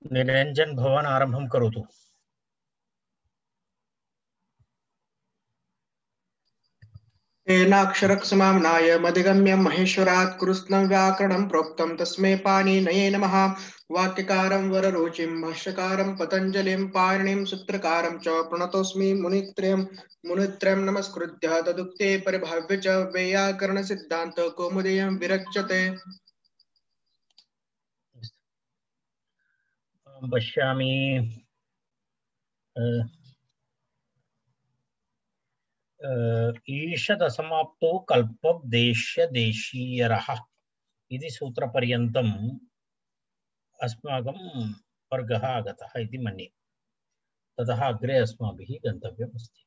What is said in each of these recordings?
निरंजन भवान् आरम्भं करोतु। तेनाक्षरक्षमाम्नाय मधिगम्यं महेश्वरात् कृत्स्नं व्याकरणं प्रोक्तं तस्मै पाणिनये नमः। वाक्यकारं वररुचिं भाष्यकारं पतञ्जलिं पाणिनिं सूत्रकारं च प्रणतोऽस्मि मुनित्रयं नमस्कृत्य तदुक्ते परिभाव्य च वैयाकरणसिद्धान्तकौमुदीं विरच्यते। पश्यामि ईषदसमाप्तो कल्पदेश्य देशीयरः इति सूत्रपर्यन्तम् अस्माकं वर्गः आगतः इति मन्ये। ततः अग्रे अस्माभिः गन्तव्यमस्ति।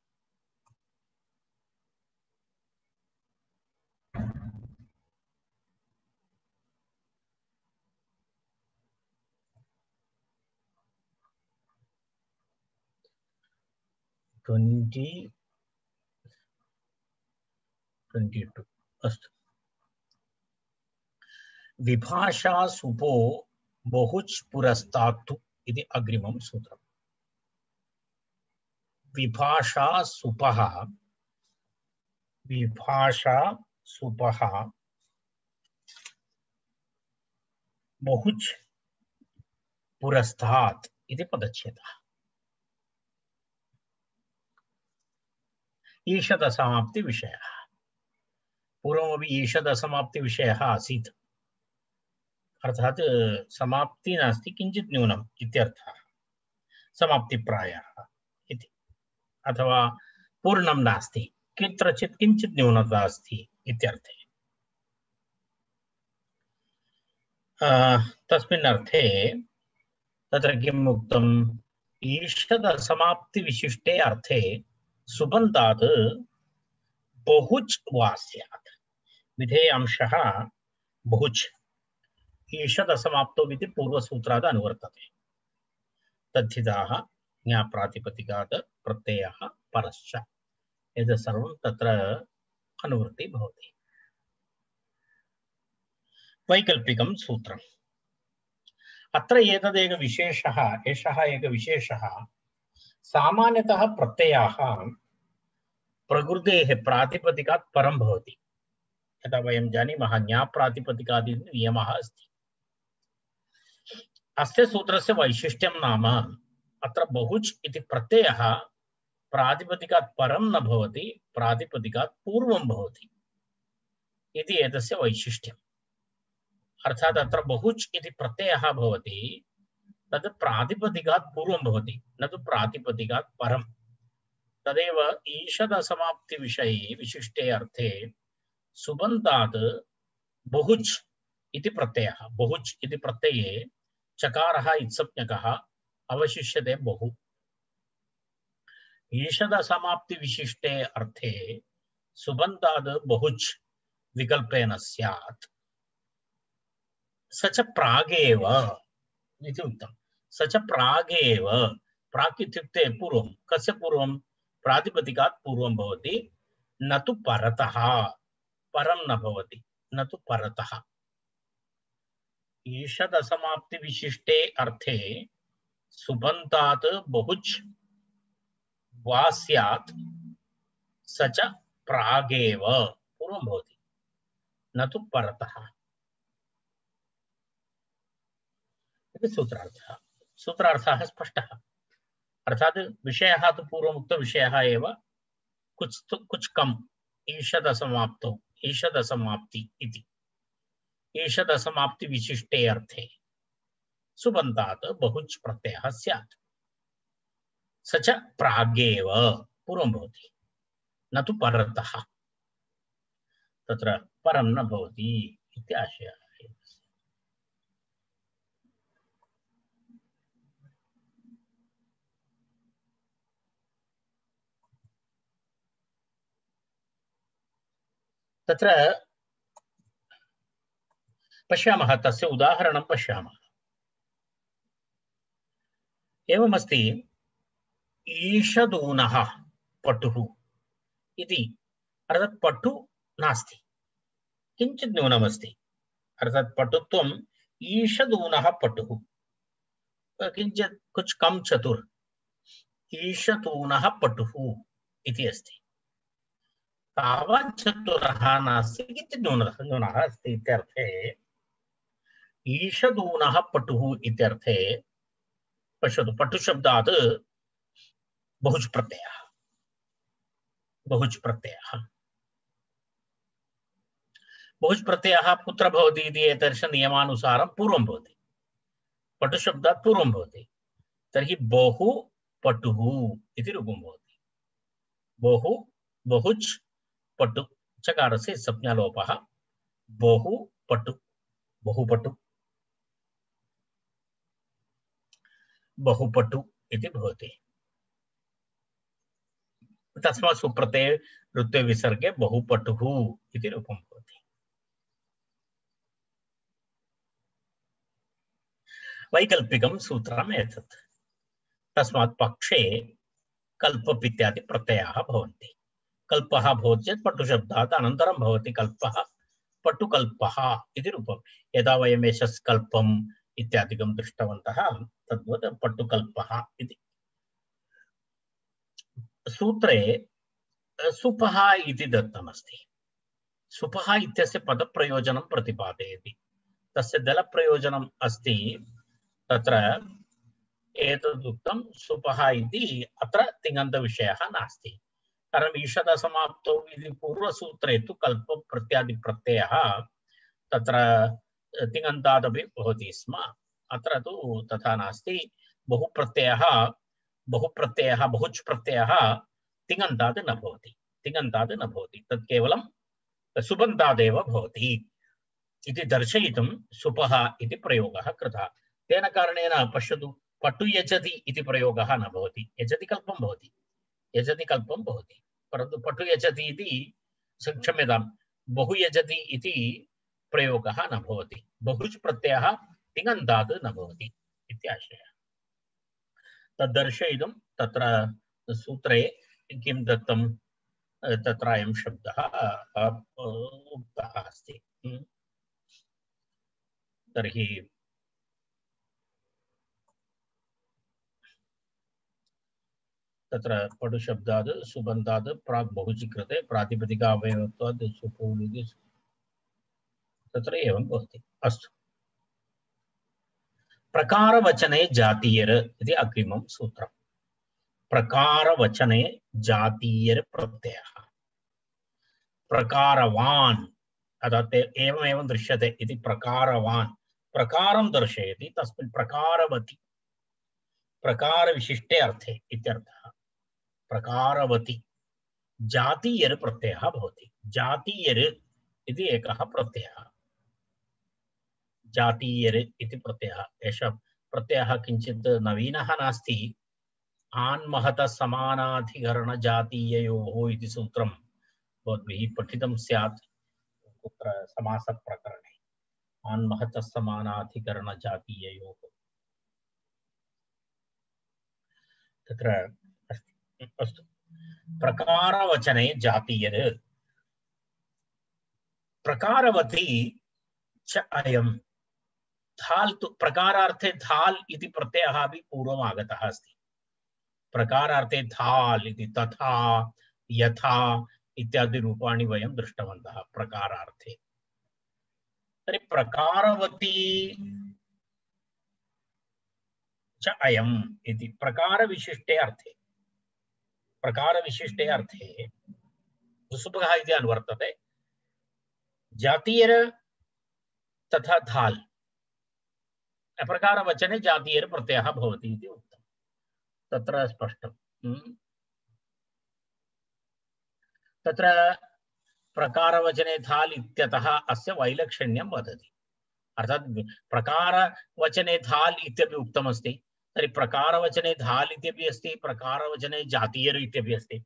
अस्तु। विभाषा सुपो बहुच् पुरस्तात्तु इति अग्रिमं सूत्रम्। विभाषा सुपः बहुच् पुरस्तात् इति पदच्छेदः। ईषदसमाप्ति विषयः। पूर्वमपि ईषदसमाप्ति विषयः आसीत्, अर्थात् समाप्ति नास्ति किञ्चित् न्यूनम् इत्यर्थः। समाप्तिप्रायः इति, अथवा पूर्णं नास्ति कुत्रचित् किञ्चित् न्यूनता अस्ति इत्यर्थे। तस्मिन् अर्थे तत्र किम् उक्तम्? ईषदसमाप्ति विशिष्टे अर्थे सुबन्तात् बहुच् वा स्यात्। विधेय अंशः बहुच् ईषदसमाप्तौ इति पूर्वसूत्रात् अनुवर्तते। तद्धिताः ज्ञाप्रातिपदिकात् प्रत्ययः परश्च एतत् सर्वं तत्र अनुवृत्ति भवति। वैकल्पिकं सूत्रम्। अत्र एतदेक विशेषः, एषः एकः विशेषः। सामान्यतः प्रत्ययाः प्रकृतेः प्रातिपदिकात् परं भवति। यथा वयं जानीमः ज्ञाप्रातिपदिकादि नियमः अस्ति। अस्य सूत्रस्य वैशिष्ट्यं नाम अत्र बहुच् इति प्रत्ययः प्रातिपदिकात् परं न भवति, प्रातिपदिकात् पूर्वं भवति इति एतस्य वैशिष्ट्यम्। अर्थात् अत्र बहुच् इति प्रत्ययः भवति, तद् प्रातिपदिकात् पूर्वं भवति, न तु प्रातिपदिकात् परं। तदेव ईषदसमाप्ति विषये विशिष्टे अर्थे सुबन्तात् बहुच् इति प्रत्ययः। बहुच् इति प्रत्यये चकारः इत्संज्ञकः अवशिष्यते बहु। ईषदसमाप्ति विशिष्टे अर्थे सुबन्तात् बहुच् विकल्पेन स्यात्। स च प्रागेव इति उक्तम्। स च प्रागेव, प्राक् इत्युक्ते पूर्वं। कस्य पूर्वं? प्रातिपदिकात् पूर्वं भवति, न तु परतः। परं न भवति, न तु परतः। ईषदसमाप्ति विशिष्टे अर्थे सुबन्तात् बहुच् वा स्यात्, स च प्रागेव पूर्वं भवति, न तु परतः इति सूत्रार्थः। सूत्रार्थः स्पष्टः। अर्थात् विषयः तु पूर्वमुक्तविषयः एव, कुछ कम ईषदसमाप्तौ, ईषदसमाप्ति इति। ईषदसमाप्ति विशिष्टे अर्थे सुबन्तात् बहुच् प्रत्ययः स्यात्। स च प्रागेव पूर्वं भवति, न तु परतः। तत्र परं न भवति इति आशयः। तत्र पश्यामः, तस्य उदाहरणं पश्यामः। एवमस्ति, ईषदूनः पटुः इति। अर्थात् पटु नास्ति, किञ्चित् न्यूनमस्ति। अर्थात् पटुत्वम् ईषदूनः पटुः। किञ्चित् कुछ कम चतुर ईशतूनः पटुः इति अस्ति। तावत् चतुरः नास्ति किञ्चित् न्यूनः अस्ति इत्यर्थे ईशतूनः पटुः इत्यर्थे पश्यतु पटुशब्दात् बहुज प्रत्ययः कुत्र भवति इति एतादृश नियमानुसारं पूर्वं भवति। पटुशब्दात् पूर्वं भवति। तर्हि बहु पटुः इति रूपं भवति। बहु बहुज पटु चकारस्य संज्ञालोपः बहु पटु बहुपटु इति भवति। तस्मात् सुप्रत्यये ऋत्वे विसर्गे बहुपटुः इति रूपं भवति। वैकल्पिकं सूत्रम् एतत्। तस्मात् पक्षे कल्पप् इत्यादि प्रत्ययाः भवन्ति। कल्पः भवति चेत् पटुशब्दात् अनन्तरं भवति कल्पः पटुकल्पः इति रूपं। यदा वयं यशस्कल्पम् इत्यादिकं दृष्टवन्तः तद्वत् पटुकल्पः इति। सूत्रे सुपः इति दत्तमस्ति। सुपः इत्यस्य पदप्रयोजनं प्रतिपादयति। तस्य दलप्रयोजनम् अस्ति। तत्र एतदुक्तं सुपः इति अत्र तिङन्तविषयः नास्ति। कारणम् ईषदसमाप्तौ इति पूर्वसूत्रे तु कल्प प्रत्यादि प्रत्ययः तत्र तिङन्तादपि भवति स्म। अत्र तु तथा नास्ति। बहुप्रत्ययः बहुच प्रत्ययः तिङन्ताद् न भवति। तत् केवलं सुबन्तादेव भवति इति दर्शयितुं सुपः इति प्रयोगः कृतः। तेन कारणेन पश्यतु पटु यजति इति प्रयोगः न भवति। यजति कल्पं भवति परन्तु पटु यजति इति क्षम्यतां बहु यजति इति प्रयोगः न भवति। बहुच प्रत्ययः तिङन्ताद् न भवति इत्याशयः। तद्दर्शयितुं तत्र सूत्रे किं दत्तं तत्र अयं शब्दः उक्तः अस्ति। तर्हि तत्र पटुशब्दात् सुबन्तात् प्राक् बहुचि कृते प्रातिपदिकावयवत्वात् सुपूलिति तत्र एवं भवति। अस्तु। प्रकारवचने जातीयर इति अग्रिमं सूत्रम्। प्रकारवचने जातीयर प्रत्ययः प्रकारवान् अर्थात् एवमेवं दृश्यते इति प्रकारवान् प्रकारं दर्शयति। तस्मिन् प्रकारवति प्रकार विशिष्टे अर्थे इत्यर्थः। प्रकारवति जातीयर प्रत्ययः भवति। जातीयर इति एकः प्रत्ययः। जातीयर इति प्रत्ययः एषः प्रत्ययः किञ्चित् नवीनः नास्ति। आन्महतः समानाधिकरण जातीययोः इति सूत्रं भवद्भिः पठितं स्यात् कुत्र समासप्रकरणे। आन्महतः समानाधिकरण जातीययोः तत्र अस्ति। अस्तु। प्रकारवचने जातीयर प्रकारवती च अयं धाल् तु प्रकारार्थे धाल् इति प्रत्ययः अपि पूर्वम् आगतः अस्ति। प्रकारार्थे धाल् इति तथा यथा इत्यादि रूपाणि वयं दृष्टवन्तः प्रकारार्थे। तर्हि प्रकारवती च अयम् इति प्रकारविशिष्टे अर्थे सुबः इति अनुवर्तते। जातीयर तथा धाल् प्रकारवचने जातीयर प्रत्ययः भवति इति उक्तं। तत्र स्पष्टं। तत्र प्रकारवचने धाल् इत्यतः अस्य वैलक्षण्यं वदति। अर्थात् प्रकारवचने धाल् इत्यपि उक्तमस्ति। तर्हि प्रकारवचने धाल् इत्यपि अस्ति, प्रकारवचने जातीयर इत्यपि अस्ति।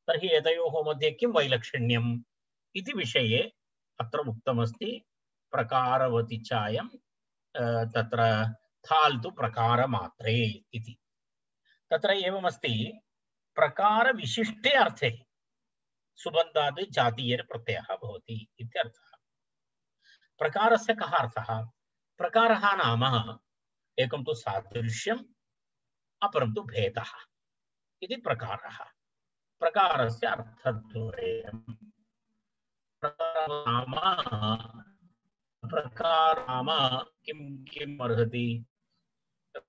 तर्हि एतयोः मध्ये किं वैलक्षण्यम् इति विषये अत्र उक्तमस्ति। प्रकारवति चायं तत्र धाल् तु प्रकारमात्रे इति। तत्र एवमस्ति। प्रकारविशिष्टे अर्थे सुबन्धात् जातीयर प्रत्ययः भवति इत्यर्थः। प्रकारस्य कः अर्थः? प्रकारः नाम एकं तु सादृश्यम् अपरं तु भेदः इति प्रकारः। प्रकारस्य अर्थद्वयम्। प्रकार नाम किं किम् अर्हति?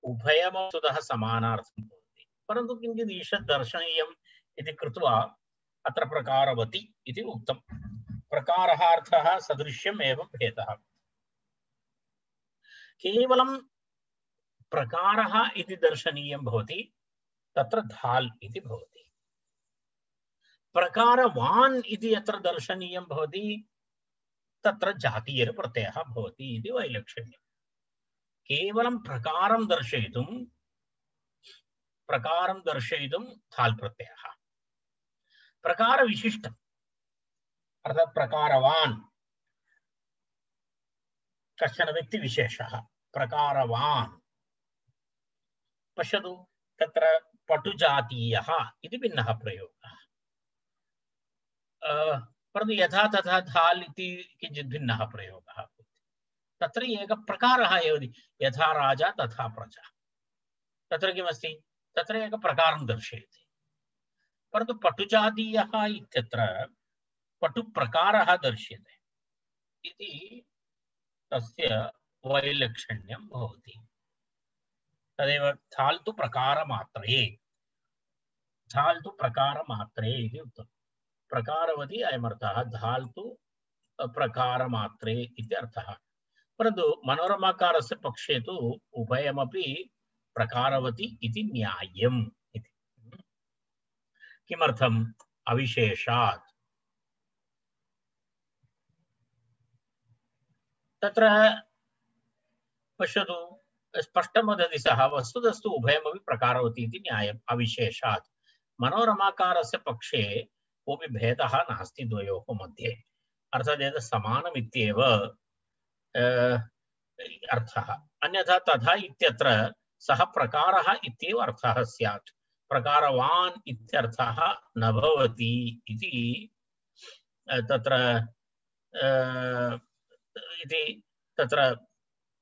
उभयमवस्तुतः समानार्थं भवति, परन्तु किञ्चित् ईषत् दर्शनीयम् इति कृत्वा अत्र प्रकारवती इति उक्तम्। प्रकारः अर्थः सदृश्यम् एवं भेदः। केवलं प्रकारः इति दर्शनीयं भवति, तत्र धाल् इति भवति। प्रकारवान् इति यत्र दर्शनीयं भवति, तत्र जातीयप्रत्ययः भवति इति वैलक्षण्यम्। केवलं प्रकारं दर्शयितुं धाल् प्रत्ययः। प्रकारविशिष्टम् अर्थात् प्रकारवान् कश्चन व्यक्तिविशेषः। प्रकारवान् पश्यतु, तत्र पटुजातीयः इति भिन्नः प्रयोगः, परन्तु यथा तथा धाल् इति किञ्चित् भिन्नः प्रयोगः। तत्र एकः प्रकारः एव, यथा राजा तथा प्रजा। तत्र किमस्ति? तत्र एकः प्रकारं दर्शयति। परन्तु पटुजातीयः इत्यत्र पटुप्रकारः दर्श्यते इति तस्य वैलक्षण्यं भवति। तदेव धाल् तु प्रकारमात्रे इति उक्तम्। प्रकारवती अयमर्थः, धाल् तु प्रकारमात्रे इति अर्थः। परन्तु मनोरमाकारस्य पक्षे तु उभयमपि प्रकारवती इति न्याय्यम् इति। किमर्थम्? अविशेषात्। तत्र पश्यतु, स्पष्टं वदति सः, वस्तुतस्तु उभयमपि प्रकारवती इति न्यायम्। अविशेषात् मनोरमाकारस्य पक्षे कोऽपि भेदः नास्ति द्वयोः मध्ये, अर्थात् एतत् समानमित्येव अर्थः। अन्यथा तथा इत्यत्र सः प्रकारः इत्येव अर्थः स्यात्, प्रकारवान् इत्यर्थः न भवति इति तत्र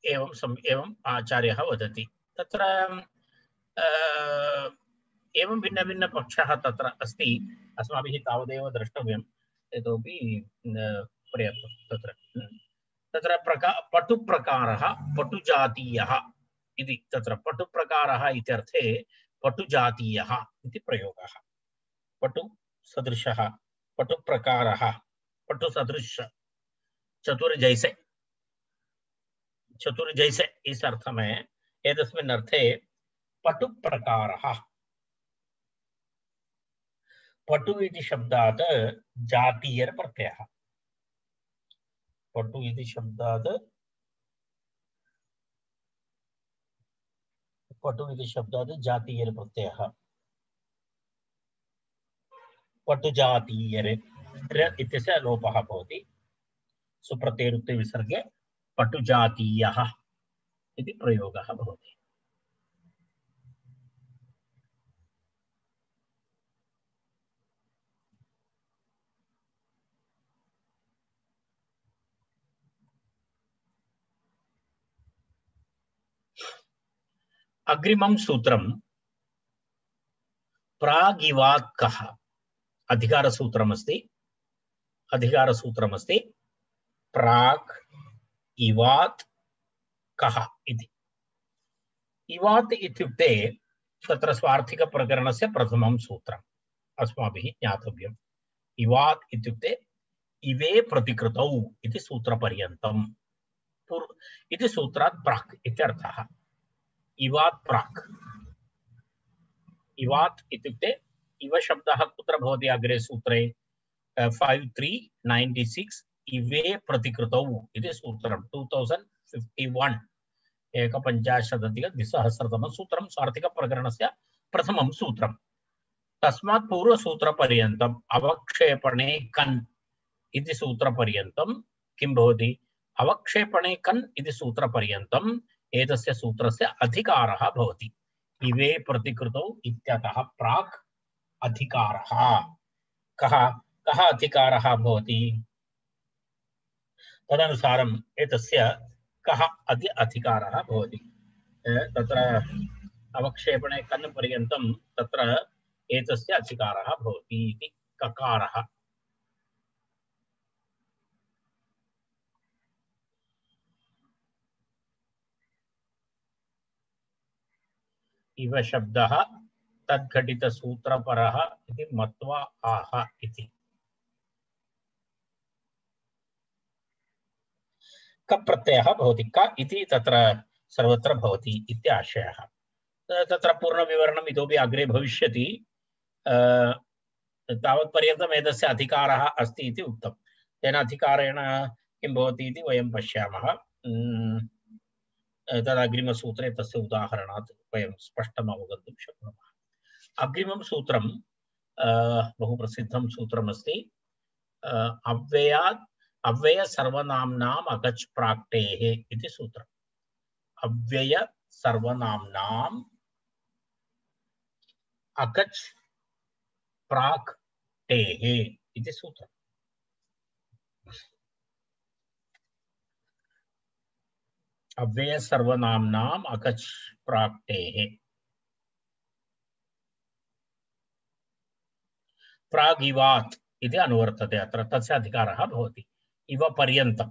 एवम् आचार्यः वदति। तत्र एवं भिन्नभिन्नपक्षः तत्र अस्ति, अस्माभिः तावदेव द्रष्टव्यम्, इतोपि पर्याप्तं। तत्र पटुप्रकारः पटुजातीयः इति, तत्र पटुप्रकारः इत्यर्थे पटुजातीयः इति प्रयोगः। पटुसदृशः, पटुप्रकारः, पटुसदृश, चतुर जैसे इस अर्थ में एतस्मिन् अर्थे पटुप्रकारः। पटु इति शब्दात् जातीयप्रत्ययः। पटु इति शब्दात् जातीयप्रत्ययः। पटुजातीयरे इत्यस्य लोपः भवति। सुप्रत्ययरुक्ते विसर्गे पटुजातीयः इति प्रयोगः भवति। अग्रिमं सूत्रं प्रागिवात्कः अधिकारसूत्रमस्ति। प्राक् इवात् कः इति। इवात् इत्युक्ते तत्र स्वार्थिकप्रकरणस्य प्रथमं सूत्रम् अस्माभिः ज्ञातव्यम्। इवात् इत्युक्ते इवे प्रतिकृतौ इति सूत्रपर्यन्तम् इति सूत्रात् प्राक् इत्यर्थः। इवात् प्राक्। इवात् इत्युक्ते इव शब्दः कुत्र भवति? अग्रे सूत्रे 5396 इवे प्रतिकृतौ इति सूत्रं 2051 1500-द्विसहस्रतम सूत्रं स्वार्थिकप्रकरणस्य प्रथमं सूत्रं। तस्मात् पूर्वसूत्रपर्यन्तम् अवक्षेपणे कन् इति सूत्रपर्यन्तं किं भवति? अवक्षेपणे कन् इति सूत्रपर्यन्तम् एतस्य सूत्रस्य अधिकारः भवति। इवे प्रतिकृतौ इत्यतः प्राक् अधिकारः। कः अधिकारः भवति? तदनुसारम् एतस्य कः अधिकारः भवति? तत्र अवक्षेपणे कन् पर्यन्तं तत्र एतस्य अचिकारः भवति इति ककारः। इव शब्दः तद्घटितसूत्रपरः इति मत्वा आह इति। क प्रत्ययः भवति, क इति तत्र सर्वत्र भवति इति आशयः। तत्र पूर्णविवरणम् इतोपि अग्रे भविष्यति। तावत्पर्यन्तम् एतस्य अधिकारः अस्ति इति उक्तं। तेन अधिकारेण किं भवति इति वयं पश्यामः। तदग्रिमसूत्रे तस्य उदाहरणात् वयं स्पष्टम् अवगन्तुं शक्नुमः। अग्रिमं सूत्रं बहु प्रसिद्धं सूत्रमस्ति। अव्यय सर्वनाम्नाम् अगच् प्राक्टेः इति सूत्रम्। अव्यय सर्वनाम्नाम् अगच् प्राक्टेः इति सूत्रम्। अव्यय सर्वनाम्नाम् अगच् प्राक्टेः। प्रागिवात् इति अनुवर्तते। अत्र तस्य अधिकारः भवति इव पर्यन्तं।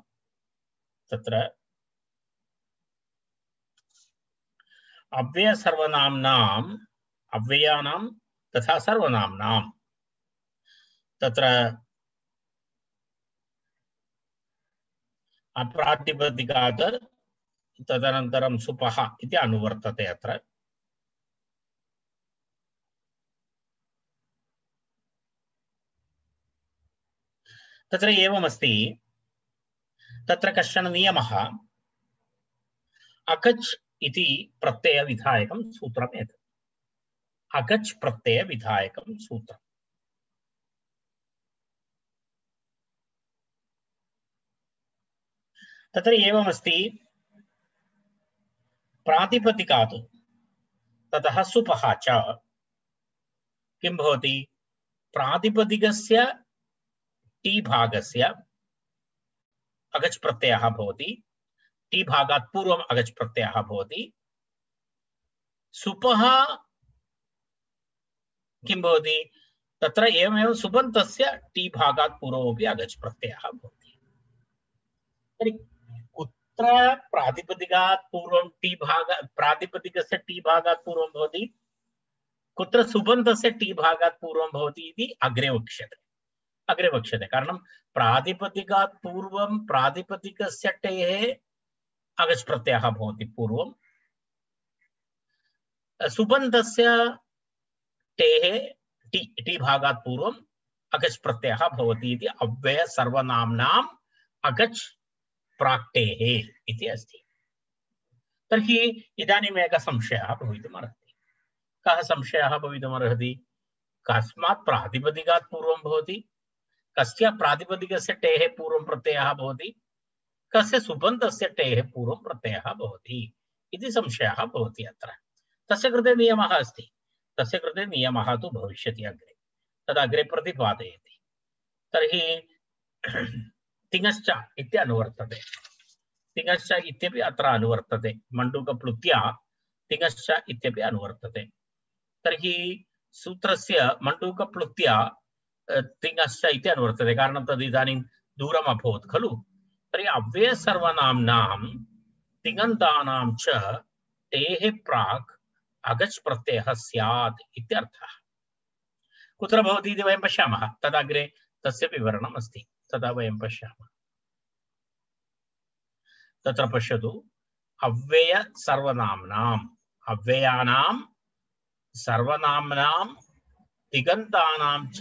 तत्र अव्यय सर्वनाम्नाम् अव्ययानां तथा सर्वनाम्नां तत्र अप्रातिपदिकात् तदनन्तरं सुपः इति अनुवर्तते। अत्र तत्र एवमस्ति। तत्र कश्चन नियमः। अगच् इति प्रत्ययविधायकं सूत्रम् एतत्। अगच् प्रत्ययविधायकं सूत्रम्। तत्र एवमस्ति। प्रातिपदिकात् ततः सुपः च किं भवति? प्रातिपदिकस्य टी भागस्य अगच् प्रत्ययः भवति। टी भागात् पूर्वम् अगच् प्रत्ययः भवति। सुपः किं भवति? तत्र एवमेव सुबन्तस्य टी भागात् पूर्वमपि अगच् प्रत्ययः भवति। तर्हि कुत्र प्रातिपदिकात् पूर्वं टी भाग प्रातिपदिकस्य टी भागात् पूर्वं भवति, कुत्र सुबन्तस्य टी भागात् पूर्वं भवति इति अग्रे वक्ष्यते। कारणं प्रातिपदिकात् पूर्वं प्रातिपदिकस्य टेः अगच् प्रत्ययः भवति पूर्वं। सुबन्तस्य टेः टी भागात् पूर्वम् अगच् प्रत्ययः भवति इति अव्यय सर्वनाम्नाम् अगच् प्राक्टेः इति अस्ति। तर्हि इदानीम् एकः संशयः भवितुमर्हति। कः संशयः भवितुमर्हति? कस्मात् प्रातिपदिकात् पूर्वं भवति? कस्य प्रातिपदिकस्य टेः पूर्वं प्रत्ययः भवति? कस्य सुबन्तस्य टेः पूर्वं प्रत्ययः भवति इति संशयः भवति। अत्र तस्य कृते नियमः अस्ति। तस्य कृते नियमः तु भविष्यति अग्रे। तदग्रे प्रतिपादयति। तर्हि तिङश्च इति अनुवर्तते। तिङश्च इत्यपि अत्र अनुवर्तते। मण्डूकप्लुत्या तिङश्च इत्यपि अनुवर्तते। तर्हि सूत्रस्य मण्डूकप्लुत्या तिङश्च इति अनुवर्तते। कारणं तद् इदानीं दूरम् अभवत् खलु। तर्हि अव्यय सर्वनाम्नां तिङन्तानां च टेः प्राक् अगच् प्रत्ययः स्यात् इत्यर्थः। कुत्र भवति इति वयं पश्यामः। तदग्रे तस्य विवरणम् अस्ति। तदा वयं पश्यामः। तत्र पश्यतु। अव्यय सर्वनाम्नाम् अव्ययानां सर्वनाम्नां तिङन्तानां च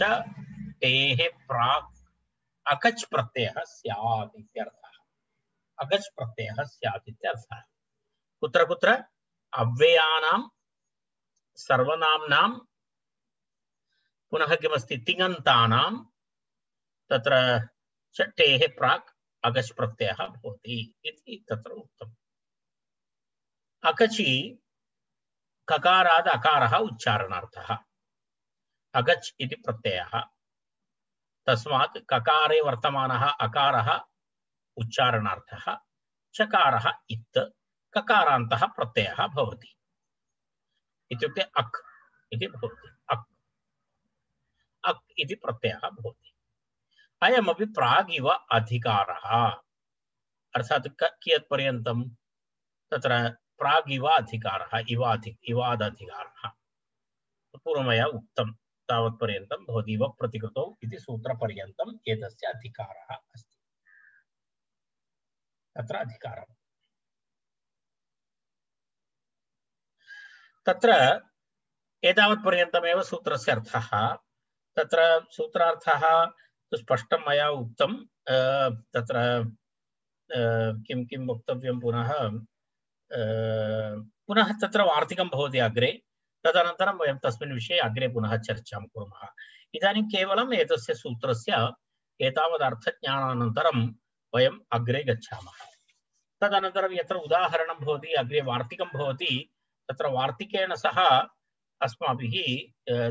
टेः प्राक् अगच् प्रत्ययः स्यात् इत्यर्थः। अगच् प्रत्ययः स्यात् इत्यर्थः। कुत्र कुत्र? अव्ययानां सर्वनाम्नां पुनः किमस्ति? तिङन्तानां तत्र च टेः प्राक् अगच् प्रत्ययः भवति इति तत्र उक्तम्। अकचि ककाराद् अकारः उच्चारणार्थः। अगच् इति प्रत्ययः। तस्मात् ककारे वर्तमानः अकारः उच्चारणार्थः। चकारः इत् ककारान्तः प्रत्ययः भवति इत्युक्ते अक् इति भवति अक् अक् इति प्रत्ययः भवति अयमपि प्रागिव अधिकारः अर्थात् कियत् पर्यन्तं तत्र प्रागिव अधिकारः इवादधिकारः पूर्वमया उक्तं तावत्पर्यन्तं भवति वक् प्रतिकृतौ इति सूत्रपर्यन्तम् एतस्य अधिकारः अस्ति तत्र अधिकारः तत्र एतावत्पर्यन्तमेव सूत्रस्य अर्थः तत्र सूत्रार्थः स्पष्टं मया उक्तं तत्र किं किं वक्तव्यं पुनः पुनः तत्र वार्तिकं भवति अग्रे तदनन्तरं वयं तस्मिन् विषये अग्रे पुनः चर्चां कुर्मः इदानीं केवलम् एतस्य सूत्रस्य एतावदर्थज्ञानानन्तरं वयम् अग्रे गच्छामः तदनन्तरं यत्र उदाहरणं भवति अग्रे वार्तिकं भवति तत्र वार्तिकेन सह अस्माभिः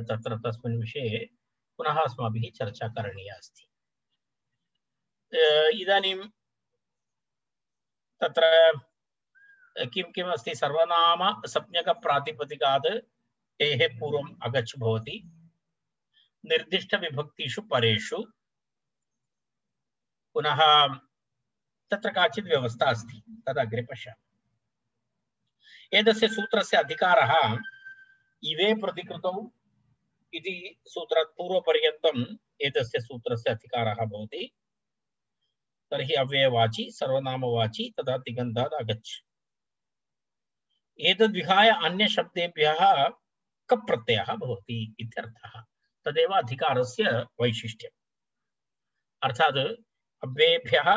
तत्र तस्मिन् विषये पुनः अस्माभिः चर्चा करणीया अस्ति इदानीं तत्र किं किम् अस्ति सर्वनाम संज्ञकप्रातिपदिकात् तेः पूर्वम् अगच् भवति निर्दिष्टविभक्तिषु परेषु पुनः तत्र काचित् व्यवस्था अस्ति तदग्रे पश्यामः एतस्य सूत्रस्य अधिकारः इवे प्रतिकृतौ इति सूत्रात् पूर्वपर्यन्तम् एतस्य सूत्रस्य अधिकारः भवति तर्हि अव्ययवाची सर्वनामवाची तथा तिङन्तात् अगच् एतद्विहाय अन्यशब्देभ्यः कप् प्रत्ययः भवति इत्यर्थः तदेव अधिकारस्य वैशिष्ट्यम् अर्थात् अव्ययेभ्यः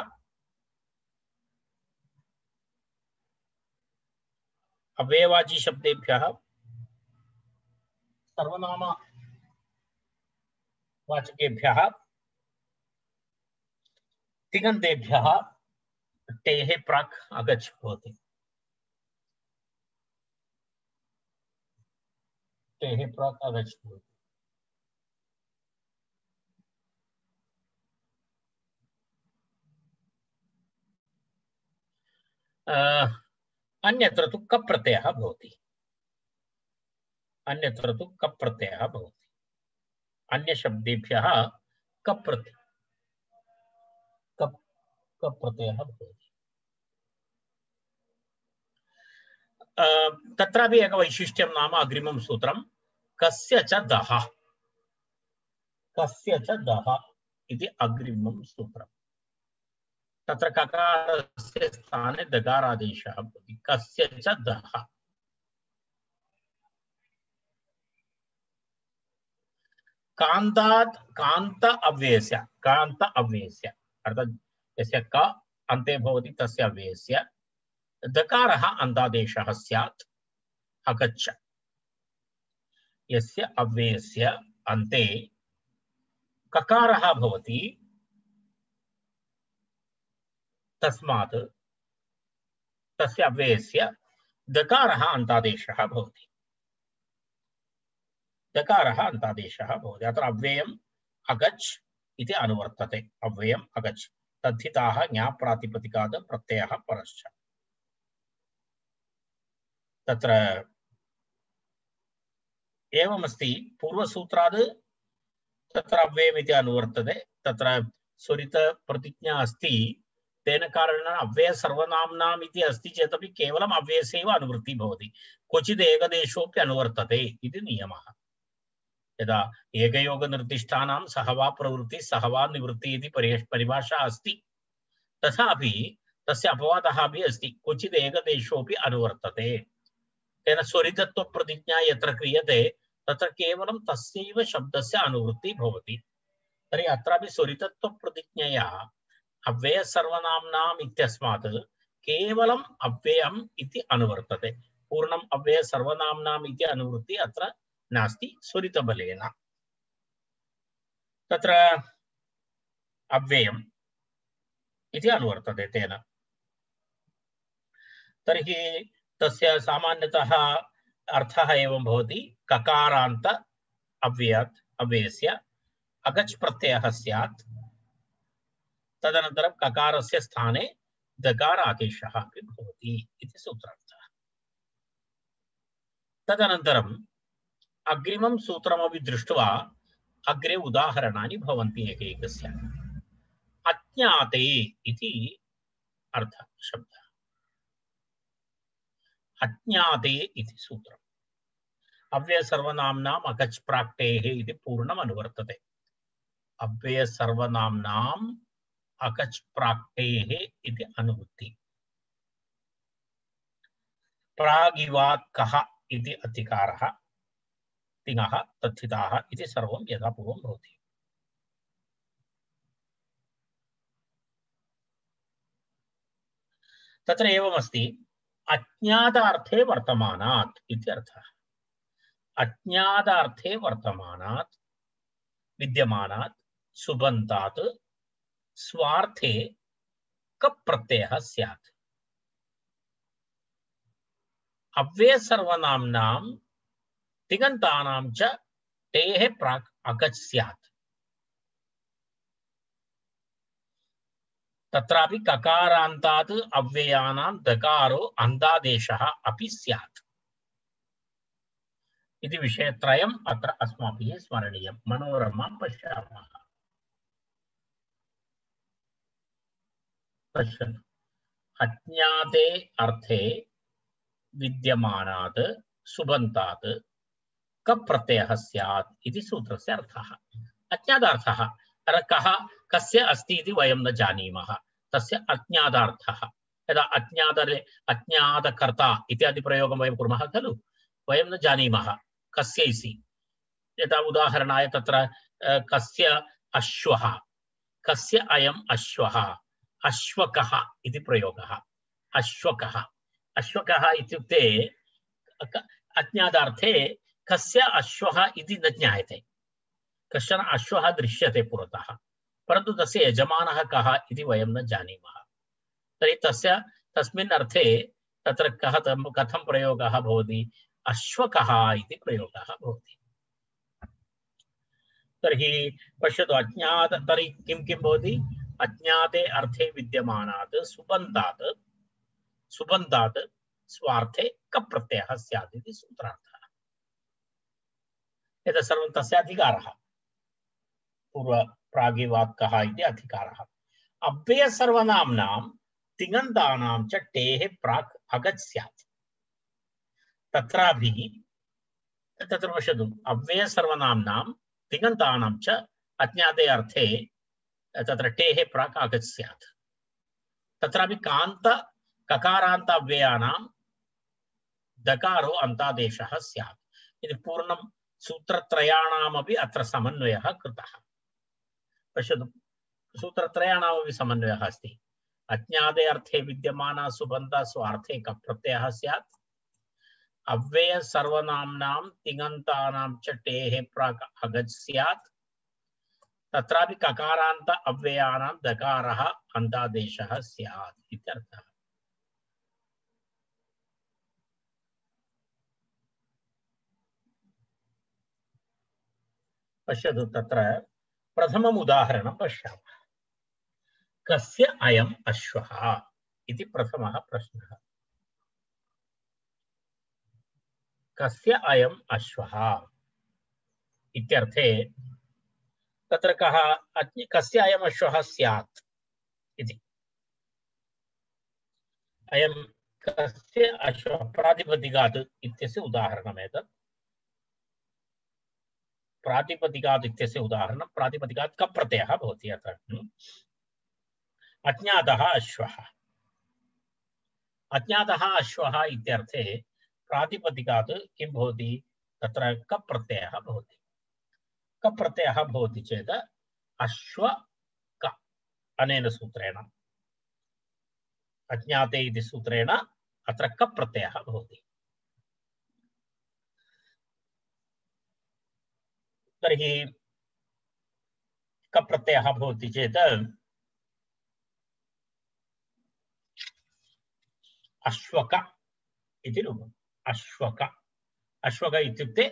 अव्ययवाची शब्देभ्यः सर्वनामवाचकेभ्यः तिङन्तेभ्यः टेः प्राक् अगच् भवति टेः प्राक् अगच् भवति अन्यत्र तु कप् प्रत्ययः भवति अन्यत्र तु कप् प्रत्ययः भवति अन्यशब्देभ्यः कप् प्रत्ययः भवति तत्रापि एक वैशिष्ट्यं नाम अग्रिमं सूत्रं कस्य च दः इति अग्रिमं सूत्रम् तत्र ककारस्य स्थाने दकारादेशः भवति कस्य च दः कान्तात् कान्त अव्ययस्य अर्थात् यस्य क अन्ते भवति तस्य अव्ययस्य दकारः अन्तादेशः स्यात् अगच्छ यस्य अव्ययस्य अन्ते ककारः भवति तस्मात् तस्य अव्ययस्य दकारः अन्तादेशः भवति अत्र अव्ययम् अगच्छ इति अनुवर्तते अव्ययम् अगच्छ तद्धिताः ज्ञाप्रातिपदिकात् प्रत्ययः परश्च तत्र एवमस्ति पूर्वसूत्रात् तत्र अव्ययमिति अनुवर्तते तत्र स्वरित प्रतिज्ञा अस्ति तेन कारणेन अव्यय सर्वनाम्नाम् इति अस्ति चेदपि केवलम् अव्ययस्यैव अनुवृत्तिः भवति क्वचित् एकदेशोऽपि अनुवर्तते इति नियमः यदा एकयोगनिर्दिष्टानां सह वा प्रवृत्तिः सह वा निवृत्तिः इति परिभाषा अस्ति तथापि तस्य अपवादः अपि अस्ति क्वचित् एकदेशोऽपि अनुवर्तते तेन स्वरितत्वप्रतिज्ञा यत्र क्रियते तत्र केवलं तस्यैव शब्दस्य अनुवृत्तिः भवति तर्हि अत्रापि स्वरितत्वप्रतिज्ञया अव्यय सर्वनाम्नाम् इत्यस्मात् केवलम् अव्ययम् इति अनुवर्तते पूर्णम् अव्यय सर्वनाम्नाम् इति अनुवृत्तिः अत्र नास्ति स्वरितबलेन तत्र अव्ययम् इति अनुवर्तते तेन तर्हि तस्य सामान्यतः अर्थः एवं भवति ककारान्त अव्ययस्य अगच् प्रत्ययः स्यात् तदनन्तरं ककारस्य स्थाने दकारादेशः अपि भवति इति सूत्रार्थः। तदनन्तरम् अग्रिमं सूत्रमपि दृष्ट्वा अग्रे उदाहरणानि भवन्ति एकैकस्य। अज्ञाते इति अर्थः शब्दः। अज्ञाते इति सूत्रम् अव्ययसर्वनाम्नाम् अकच् प्राक्तेः इति पूर्णम् अनुवर्तते। अव्ययसर्वनाम्नाम् अकच् प्राक्तेः इति अनुवृत्ति। प्रागिवात् कः इति अधिकारः, तिङः, तथिताः इति सर्वं यथा पूर्वं भवति। तत्र एवमस्ति, अज्ञातार्थे वर्तमानात् इति अर्थः। अज्ञातार्थे वर्तमानात् विद्यमानात् सुबन्तात् स्वार्थे कप् प्रत्ययः स्यात्। अव्ययसर्वनाम्नां तिङन्तानां च टेः प्राक् अकच् स्यात्। तत्रापि ककारान्तात् अव्ययानां दकारो अन्तादेशः अपि स्यात् इति विषयत्रयम् अत्र अस्माभिः स्मरणीयं। मनोरमां पश्यामः। पश्यन्तु, अज्ञाते अर्थे विद्यमानात् सुबन्तात् कप् प्रत्ययः स्यात् इति सूत्रस्य अर्थः। अज्ञातार्थः कः कस्य अस्ति इति वयं न जानीमः, तस्य अज्ञातार्थः। यदा अज्ञातकर्ता इत्यादि प्रयोगं वयं कुर्मः खलु, वयं न जानीमः कस्य इति। यथा उदाहरणाय तत्र कस्य अश्वः, कस्य अयम् अश्वः, अश्वकः इति प्रयोगः। अश्वकः, अश्वकः इत्युक्ते अज्ञातार्थे कस्य अश्वः इति न ज्ञायते। कश्चन अश्वः दृश्यते पुरतः, परन्तु तस्य यजमानः कः इति वयं न जानीमः। तर्हि तस्मिन् अर्थे तत्र कथं प्रयोगः भवति? अश्वकः इति प्रयोगः भवति। तर्हि पश्यतु, तर्हि किं किं भवति? अज्ञाते अर्थे विद्यमानात् सुबन्तात् स्वार्थे कप् प्रत्ययः स्यात् इति सूत्रार्थः। एतत् सर्वं तस्य अधिकारः। प्रागिवात् कः इति अधिकारः। अव्ययसर्वनाम्नां तिङन्तानां च टेः प्राक् अगच् स्यात्। तत्रापि तत्र पश्यतु, अव्ययसर्वनाम्नां तिङन्तानां च अज्ञाते अर्थे तत्र टेः प्राक् अगच् स्यात्। तत्रापि ककारान्त अव्ययानां दकारो अन्तादेशः स्यात् इति पूर्णं सूत्रत्रयाणामपि अत्र समन्वयः कृतः। पश्यतु, सूत्रत्रयाणामपि समन्वयः अस्ति। अज्ञाते अर्थे विद्यमाना सुबन्ता स्वार्थे कप् प्रत्ययः स्यात्। अव्यय सर्वनाम्नां तिङन्तानां च टेः प्राक् अगच् स्यात्। तत्रापि ककारान्त अव्ययानां दकारः अन्तादेशः स्यात् इत्यर्थः। पश्यतु, तत्र प्रथमम् उदाहरणं पश्यामः। कस्य अयम् अश्वः इति प्रथमः प्रश्नः। कस्य अयम् अश्वः इत्यर्थे तत्र कस्य अयम् अश्वः स्यात् इति। अयं कस्य अश्वः प्रातिपदिकात् इत्यस्य उदाहरणमेतत्। प्रातिपदिकात् इत्यस्य उदाहरणं, प्रातिपदिकात् कप् प्रत्ययः भवति अत्र। अज्ञातः अश्वः, अज्ञातः अश्वः इत्यर्थे प्रातिपदिकात् किं भवति? तत्र कप् प्रत्ययः भवति। कप् प्रत्ययः भवति चेत् अश्वक अनेन सूत्रेण, अज्ञाते इति सूत्रेण अत्र कप् प्रत्ययः भवति। तर्हि कप् प्रत्ययः भवति चेत् अश्वक इति रूपम्। अश्वक, अश्वक इत्युक्ते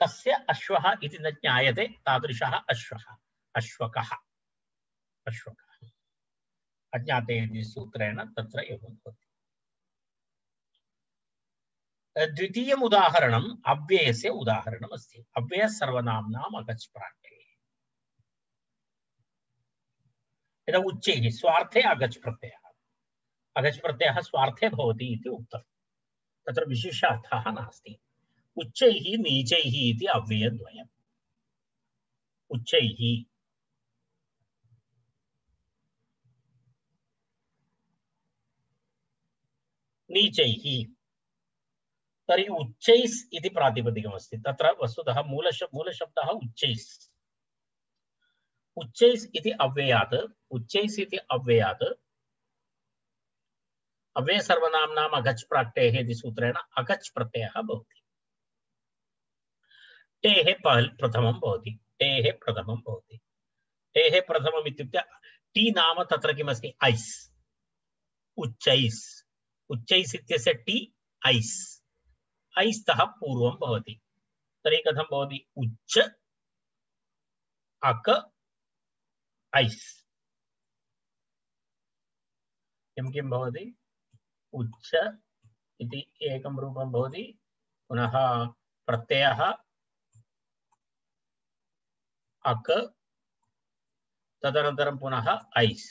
कस्य अश्वः इति न ज्ञायते तादृशः अश्वः, अश्वकः। अश्वकः अज्ञाते इति सूत्रेण तत्र एवं भवति। द्वितीयम् उदाहरणम् अव्ययस्य उदाहरणम् अस्ति। अव्ययः सर्वनाम्नाम् अगच् प्राक्ते। यदा उच्चैः स्वार्थे अगच् प्रत्ययः, अगच् प्रत्ययः स्वार्थे भवति इति उक्तम्। तत्र विशेषार्थः नास्ति। उच्चैः नीचैः इति अव्ययद्वयम्। उच्चैः नीचैः, तर्हि उच्चैस् इति प्रातिपदिकमस्ति। तत्र वस्तुतः मूलशब्दः उच्चैस्। उच्चैस् इति अव्ययात्, उच्चैस् इति अव्ययात् अव्यय सर्वनाम्नाम् अगच् प्राक्तेः इति सूत्रेण अगच् प्रत्ययः भवति। टेः प्रथमं भवति। टेः प्रथमं भवति। टेः प्रथमम् इत्युक्ते टी नाम तत्र किमस्ति? ऐस्। उच्चैस्, उच्चैस् इत्यस्य टी ऐस्, ऐस् तः पूर्वं भवति। तर्हि कथं भवति? उच्च अक ऐस्। किं किं भवति? उच्च इति एकं रूपं भवति, पुनः प्रत्ययः अक, तदनन्तरं पुनः ऐस्।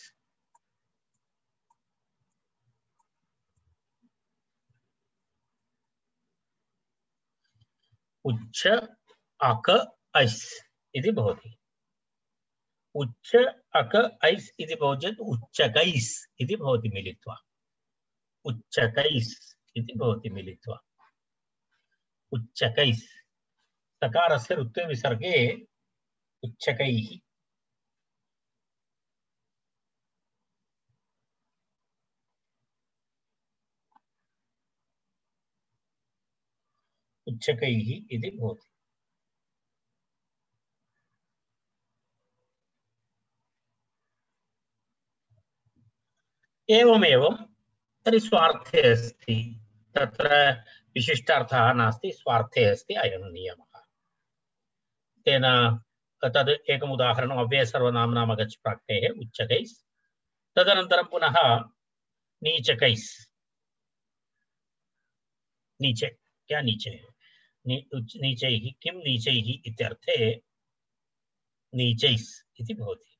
उच्च अक ऐस् इति भवति। उच्च अक ऐस् इति भवति चेत् उच्चकैस् इति भवति मिलित्वा। उच्चकैस् इति भवति मिलित्वा। उच्चकैस् सकारस्य ऋत्वे विसर्गे उच्चकैः। उच्चकैः इति भवति। एवमेवं तर्हि स्वार्थे अस्ति, तत्र विशिष्टार्थः नास्ति, स्वार्थे अस्ति अयं नियमः। तेन तद् एकम् उदाहरणम् अव्यय सर्वनाम्नाम् अगच् प्राक्तेः उच्चकैस्, तदनन्तरं पुनः नीचकैस्। नीचे क्या? नीचे नीचैः। किं नीचैः इत्यर्थे नीचैस् इति भवति।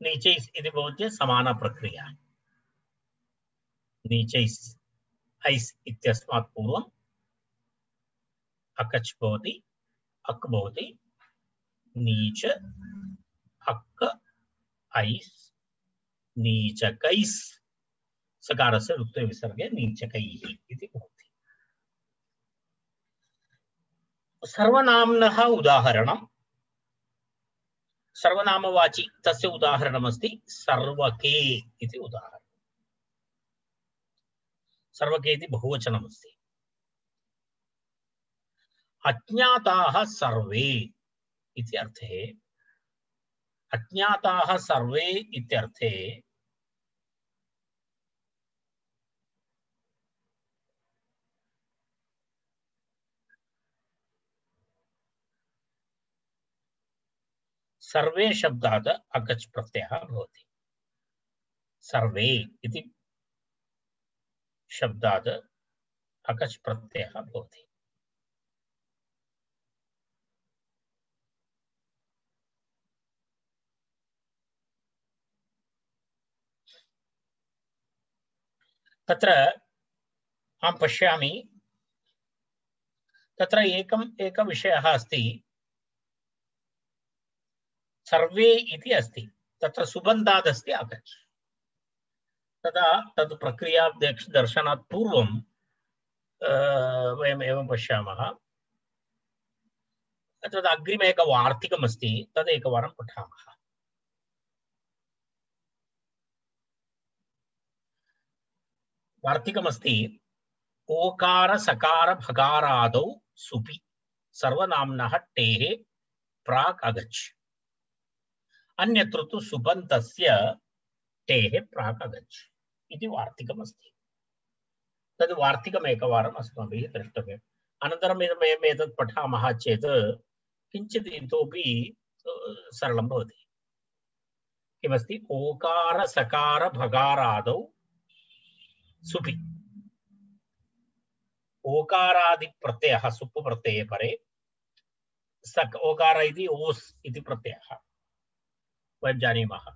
नीचैस् इति भवति समाना प्रक्रिया। नीचैस् ऐस् इत्यस्मात् पूर्वम् अकच् भवति, अक् भवति, नीच अक् ऐस् नीचकैस् सकारस्य ऋत्वे विसर्गे नीचकैः इति भवति। सर्वनाम्नः उदाहरणं, सर्वनामवाची तस्य उदाहरणमस्ति सर्वके इति उदाहरणम्। सर्वके इति बहुवचनमस्ति। अज्ञाताः सर्वे इति अर्थे, अज्ञाताः सर्वे इत्यर्थे सर्वे शब्दात् अगच् प्रत्ययः भवति। सर्वे इति शब्दात् अगच् प्रत्ययः भवति। तत्र अहं पश्यामि, तत्र एकः विषयः अस्ति। सर्वे इति अस्ति, तत्र सुबन्धात् अस्ति अगच्। तदा तद् प्रक्रिया दर्शनात् पूर्वं वयम् एवं पश्यामः। तद् अग्रिमे एकं वार्तिकमस्ति, तदेकवारं पठामः। वार्तिकमस्ति ओकार सकार भकारादौ सुपि सर्वनाम्नः टेः प्राक् अगच्, अन्यत्र तु सुबन्तस्य टेः प्राक् अगच् इति वार्तिकमस्ति। तद् वार्तिकम् एकवारम् अस्माभिः द्रष्टव्यम्। अनन्तरं वयम् एतत् पठामः चेत् किञ्चित् इतोपि सरलं भवति। किमस्ति ओकार सकार भकारादौ सुपि ओकारादि प्रत्ययः सुप् प्रत्यये परे सक ओकार इति ओस् इति प्रत्ययः वयं जानीमः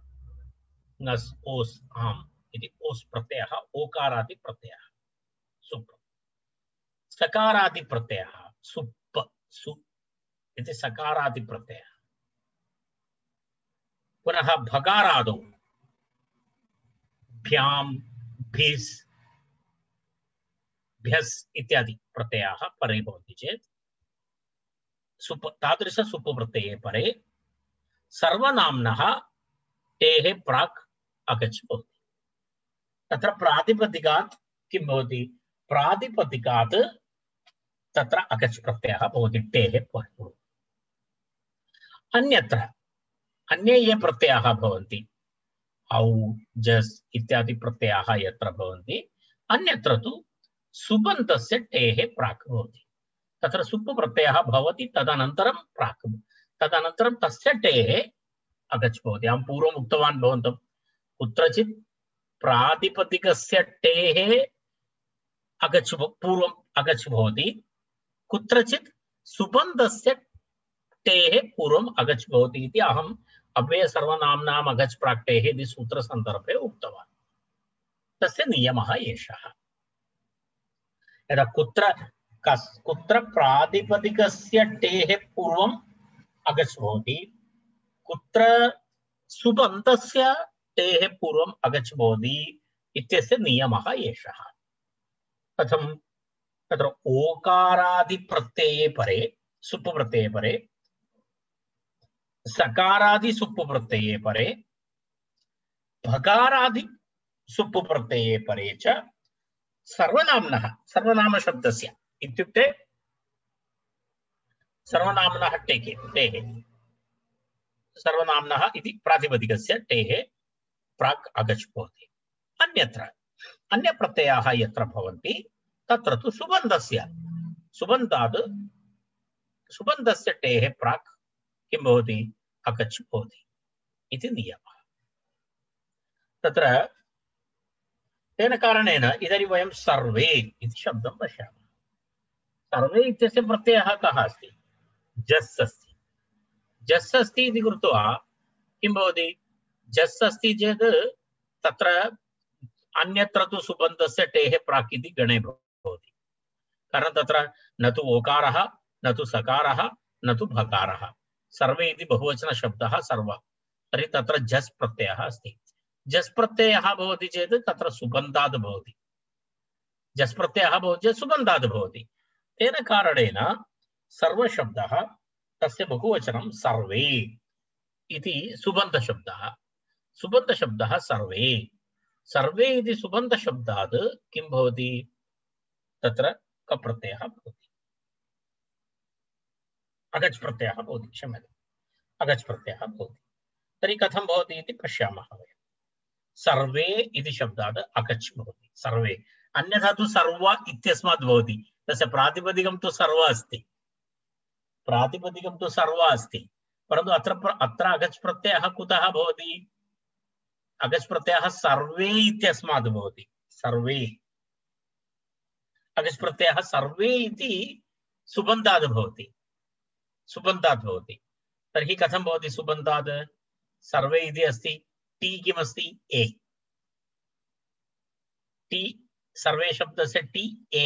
नस् ओस् आम् इति ओस् प्रत्ययः ओकारादि प्रत्ययः सुप् सकारादि प्रत्ययः सुप् सु इति सकारादि प्रत्ययः पुनः भकारादौ भ्यां भिस् भ्यस् इत्यादि प्रत्ययाः परे भवन्ति चेत् सुप् तादृश सुप् प्रत्यये परे सर्वनाम्नः टेः प्राक् अगच् भवति तत्र प्रातिपदिकात् किं भवति प्रातिपदिकात् तत्र अगच् प्रत्ययः भवति टेः पूर्वम् अन्यत्र अन्ये ये प्रत्ययाः भवन्ति औ जस् इत्यादि प्रत्ययाः यत्र भवन्ति अन्यत्र तु सुबन्तस्य टेः प्राक् भवति तत्र सुप् प्रत्ययः भवति तदनन्तरं प्राक् तदनन्तरं तस्य टेः अगच् भवति अहं पूर्वम् उक्तवान् भवन्तं कुत्रचित् प्रातिपदिकस्य टेः अगच् पूर्वम् अगच् भवति कुत्रचित् सुबन्तस्य टेः पूर्वम् अगच् भवति इति अहम् अव्यय सर्वनाम्नाम् अगच् प्राक् टेः इति सूत्रसन्दर्भे उक्तवान् तस्य नियमः एषः यदा कुत्र प्रातिपदिकस्य टेः पूर्वम् अगच् भवति कुत्र सुबन्तस्य टेः पूर्वम् अगच् भवति इत्यस्य नियमः एषः कथं तत्र ओकारादि प्रत्यये परे सुप् प्रत्यये परे सकारादि सुप् प्रत्यये परे भकारादि सुप् प्रत्यये परे च सर्वनाम्नः सर्वनामशब्दस्य इत्युक्ते सर्वनाम्नः टेः सर्वनाम्नः इति प्रातिपदिकस्य टेः प्राक् अगच् भवति अन्यत्र अन्यप्रत्ययाः यत्र भवन्ति तत्र तु सुबन्तस्य टेः प्राक् किं भवति अगच् भवति इति नियमः तत्र तेन कारणेन इदानीं वयं सर्वे इति शब्दं पश्यामः सर्वे इत्यस्य प्रत्ययः कः अस्ति जस् अस्ति जस् अस्ति इति कृत्वा किं भवति जस् अस्ति चेत् तत्र अन्यत्र तु सुबन्तस्य टेः प्राक् इति गणे भवति कारणं तत्र न तु ओकारः न तु सकारः न तु भकारः सर्वे इति बहुवचनशब्दः सर्व तर्हि तत्र जस् प्रत्ययः अस्ति जस् प्रत्ययः भवति चेत् तत्र सुबन्तात् भवति जस् प्रत्ययः भवति चेत् सुबन्तात् भवति तेन कारणेन सर्वशब्दः तस्य बहुवचनं सर्वे इति सुबन्तशब्दः सर्वे सर्वे इति सुबन्तशब्दात् किं भवति तत्र कप्रत्ययः भवति अगच् प्रत्ययः भवति क्षम्यताम् अगच् प्रत्ययः भवति तर्हि कथं भवति इति पश्यामः वयं सर्वे इति शब्दात् अगच् भवति सर्वे अन्यथा तु सर्व इत्यस्मात् भवति तस्य प्रातिपदिकं तु सर्व अस्ति परन्तु अत्र अगच् प्रत्ययः कुतः भवति अगच् प्रत्ययः सर्वे इत्यस्मात् भवति सर्वे अगच् प्रत्ययः सर्वे इति सुबन्तात् भवति तर्हि कथं भवति सुबन्तात् सर्वे इति अस्ति टी किमस्ति ए टी सर्वे शब्दस्य टी ए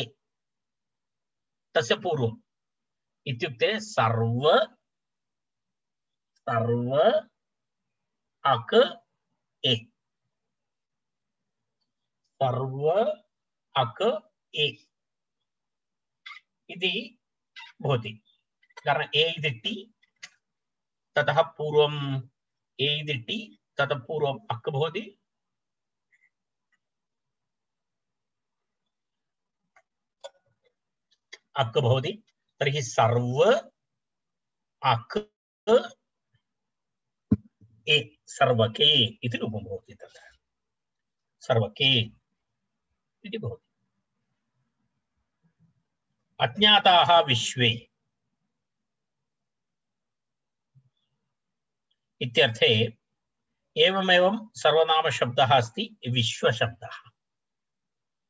तस्य पूर्वम् इत्युक्ते सर्व अक ए सर्व अक ए इति भवति कारण ए इति टी ततः पूर्वम् ए इति टी ततः पूर्वम् अक् भवति अक् भवति तर्हि सर्व अक् ए सर्वके इति रूपं भवति तत्र सर्वके इति भवति अज्ञाताः विश्वे इत्यर्थे एवमेवं सर्वनामशब्दः अस्ति विश्वशब्दः,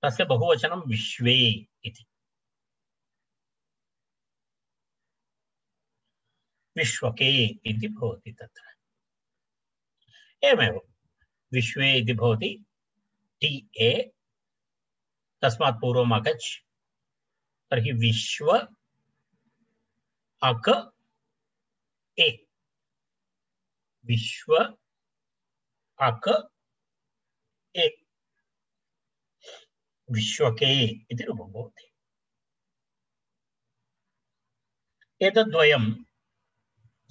तस्य बहुवचनं विश्वे इति। विश्वके इति भवति तत्र। एवमेव विश्वे इति भवति टी ए, तस्मात् पूर्वम् अगच्, तर्हि विश्व अक ए, विश्व अक ए, विश्वके इति रूपं भवति। एतद्वयं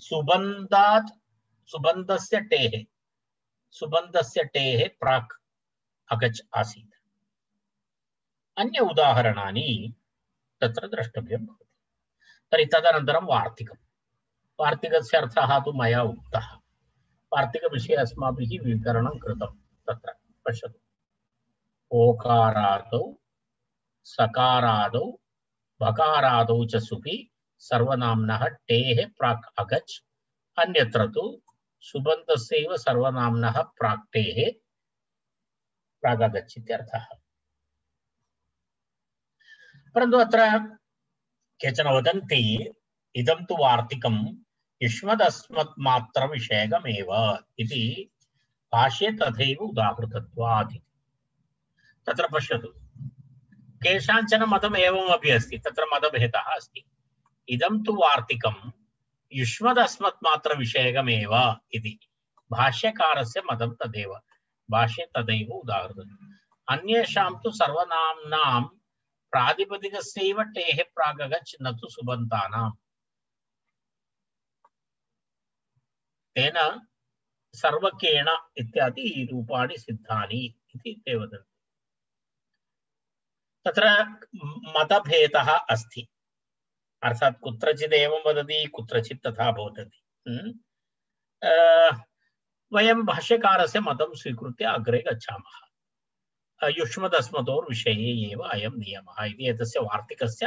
सुबन्धात् सुबन्धस्य टेः प्राक् अगच् आसीत्। अन्य उदाहरणानि तत्र द्रष्टव्यं भवति। तर्हि तदनन्तरं वार्तिकं। वार्तिकस्य अर्थः तु मया उक्तः। वार्तिकविषये अस्माभिः विवरणं कृतं। तत्र पश्यतु, ओकारादौ सकारादौ भकारादौ च सुपि सर्वनाम्नः टेः प्राक् अगच्, अन्यत्र तु सुबन्धस्यैव सर्वनाम्नः प्राक् टेः प्राक् अगच् इत्यर्थः। परन्तु अत्र केचन वदन्ति इदं तु वार्तिकं युष्मदस्मत् मात्र विषयकमेव इति भाष्ये तथैव उदाहृतत्वात्। तत्र पश्यतु, केषाञ्चन मतम् एवमपि अस्ति, तत्र मतभेदः अस्ति। इदं तु वार्तिकं युष्मदस्मत् मात्र विषयकमेव इति भाष्यकारस्य मतं तदेव, भाष्ये तदैव उदाहृतम्। अन्येषां तु सर्वनाम्नां प्रातिपदिकस्यैव टेः प्राक् अगच् न तु सुबन्तानाम्। तेन सर्वकेण इत्यादि रूपाणि सिद्धानि इति ते वदन्ति। तत्र मतभेदः अस्ति, अर्थात् कुत्रचित् एवं वदति, कुत्रचित् तथा भवति। वयं भाष्यकारस्य मतं स्वीकृत्य अग्रे गच्छामः। युष्मदस्मतोर् विषये एव अयं नियमः इति, एतस्य वार्तिकस्य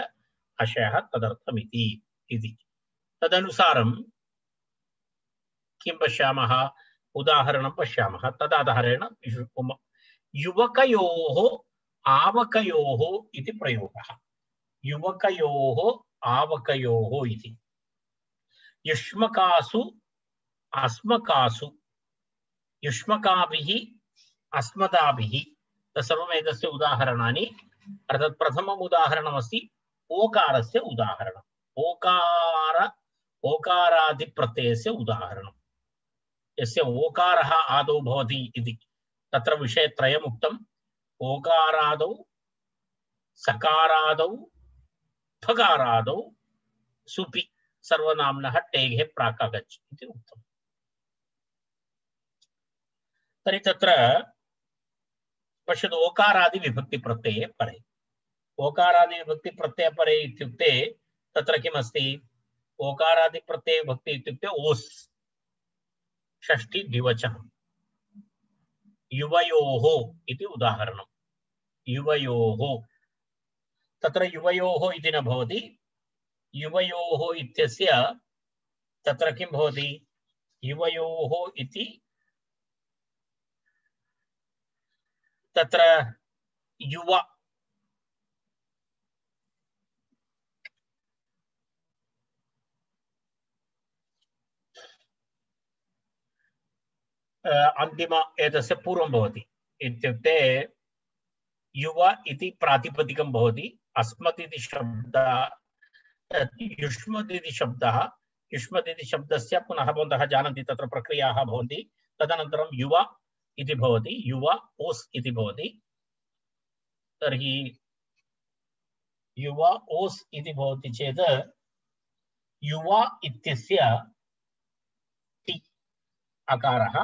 आशयः तदर्थमिति इति। तदनुसारं किं पश्यामः, उदाहरणं पश्यामः। तदाधारेण युवकयोः आवकयोः इति प्रयोगः। युवकयोः आवकयोः इति युष्मकासु अस्मकासु, युष्मकाभिः अस्मदाभिः, तत्सर्वम् एतस्य उदाहरणानि। अर्थात् प्रथमम् उदाहरणमस्ति ओकारस्य उदाहरणम्, ओकारादिप्रत्ययस्य उदाहरणम्, यस्य ओकारः आदौ भवति इति। तत्र विषयत्रयम् उक्तम्। ओकारादौ सकारादौ फकारादौ सुपि सर्वनाम्नः टेः प्राक् अगच् इति उक्तम्। तर्हि तत्र पश्यतु, ओकारादि विभक्ति प्रत्यये परे। ओकारादि विभक्ति प्रत्यय परे इत्युक्ते तत्र किमस्ति, ओकारादि प्रत्यय विभक्ति इत्युक्ते ओस्, षष्ठी द्विवचनं। युवयोः इति उदाहरणं। युवयोः, तत्र युवयोः इति न भवति। युवयोः इत्यस्य तत्र किं भवति, युवयोः इति तत्र युवा अन्तिम एतस्य पूर्वं भवति। इत्युक्ते युव इति प्रातिपदिकं भवति, अस्मत् इति शब्दः, युष्मद् इति शब्दः, युष्मद् इति शब्दस्य पुनः भवन्तः जानन्ति तत्र प्रक्रियाः भवन्ति। तदनन्तरं युव इति भवति, युव ओस् इति भवति। तर्हि युव ओस् इति भवति चेत् युव इत्यस्य ति अकारः,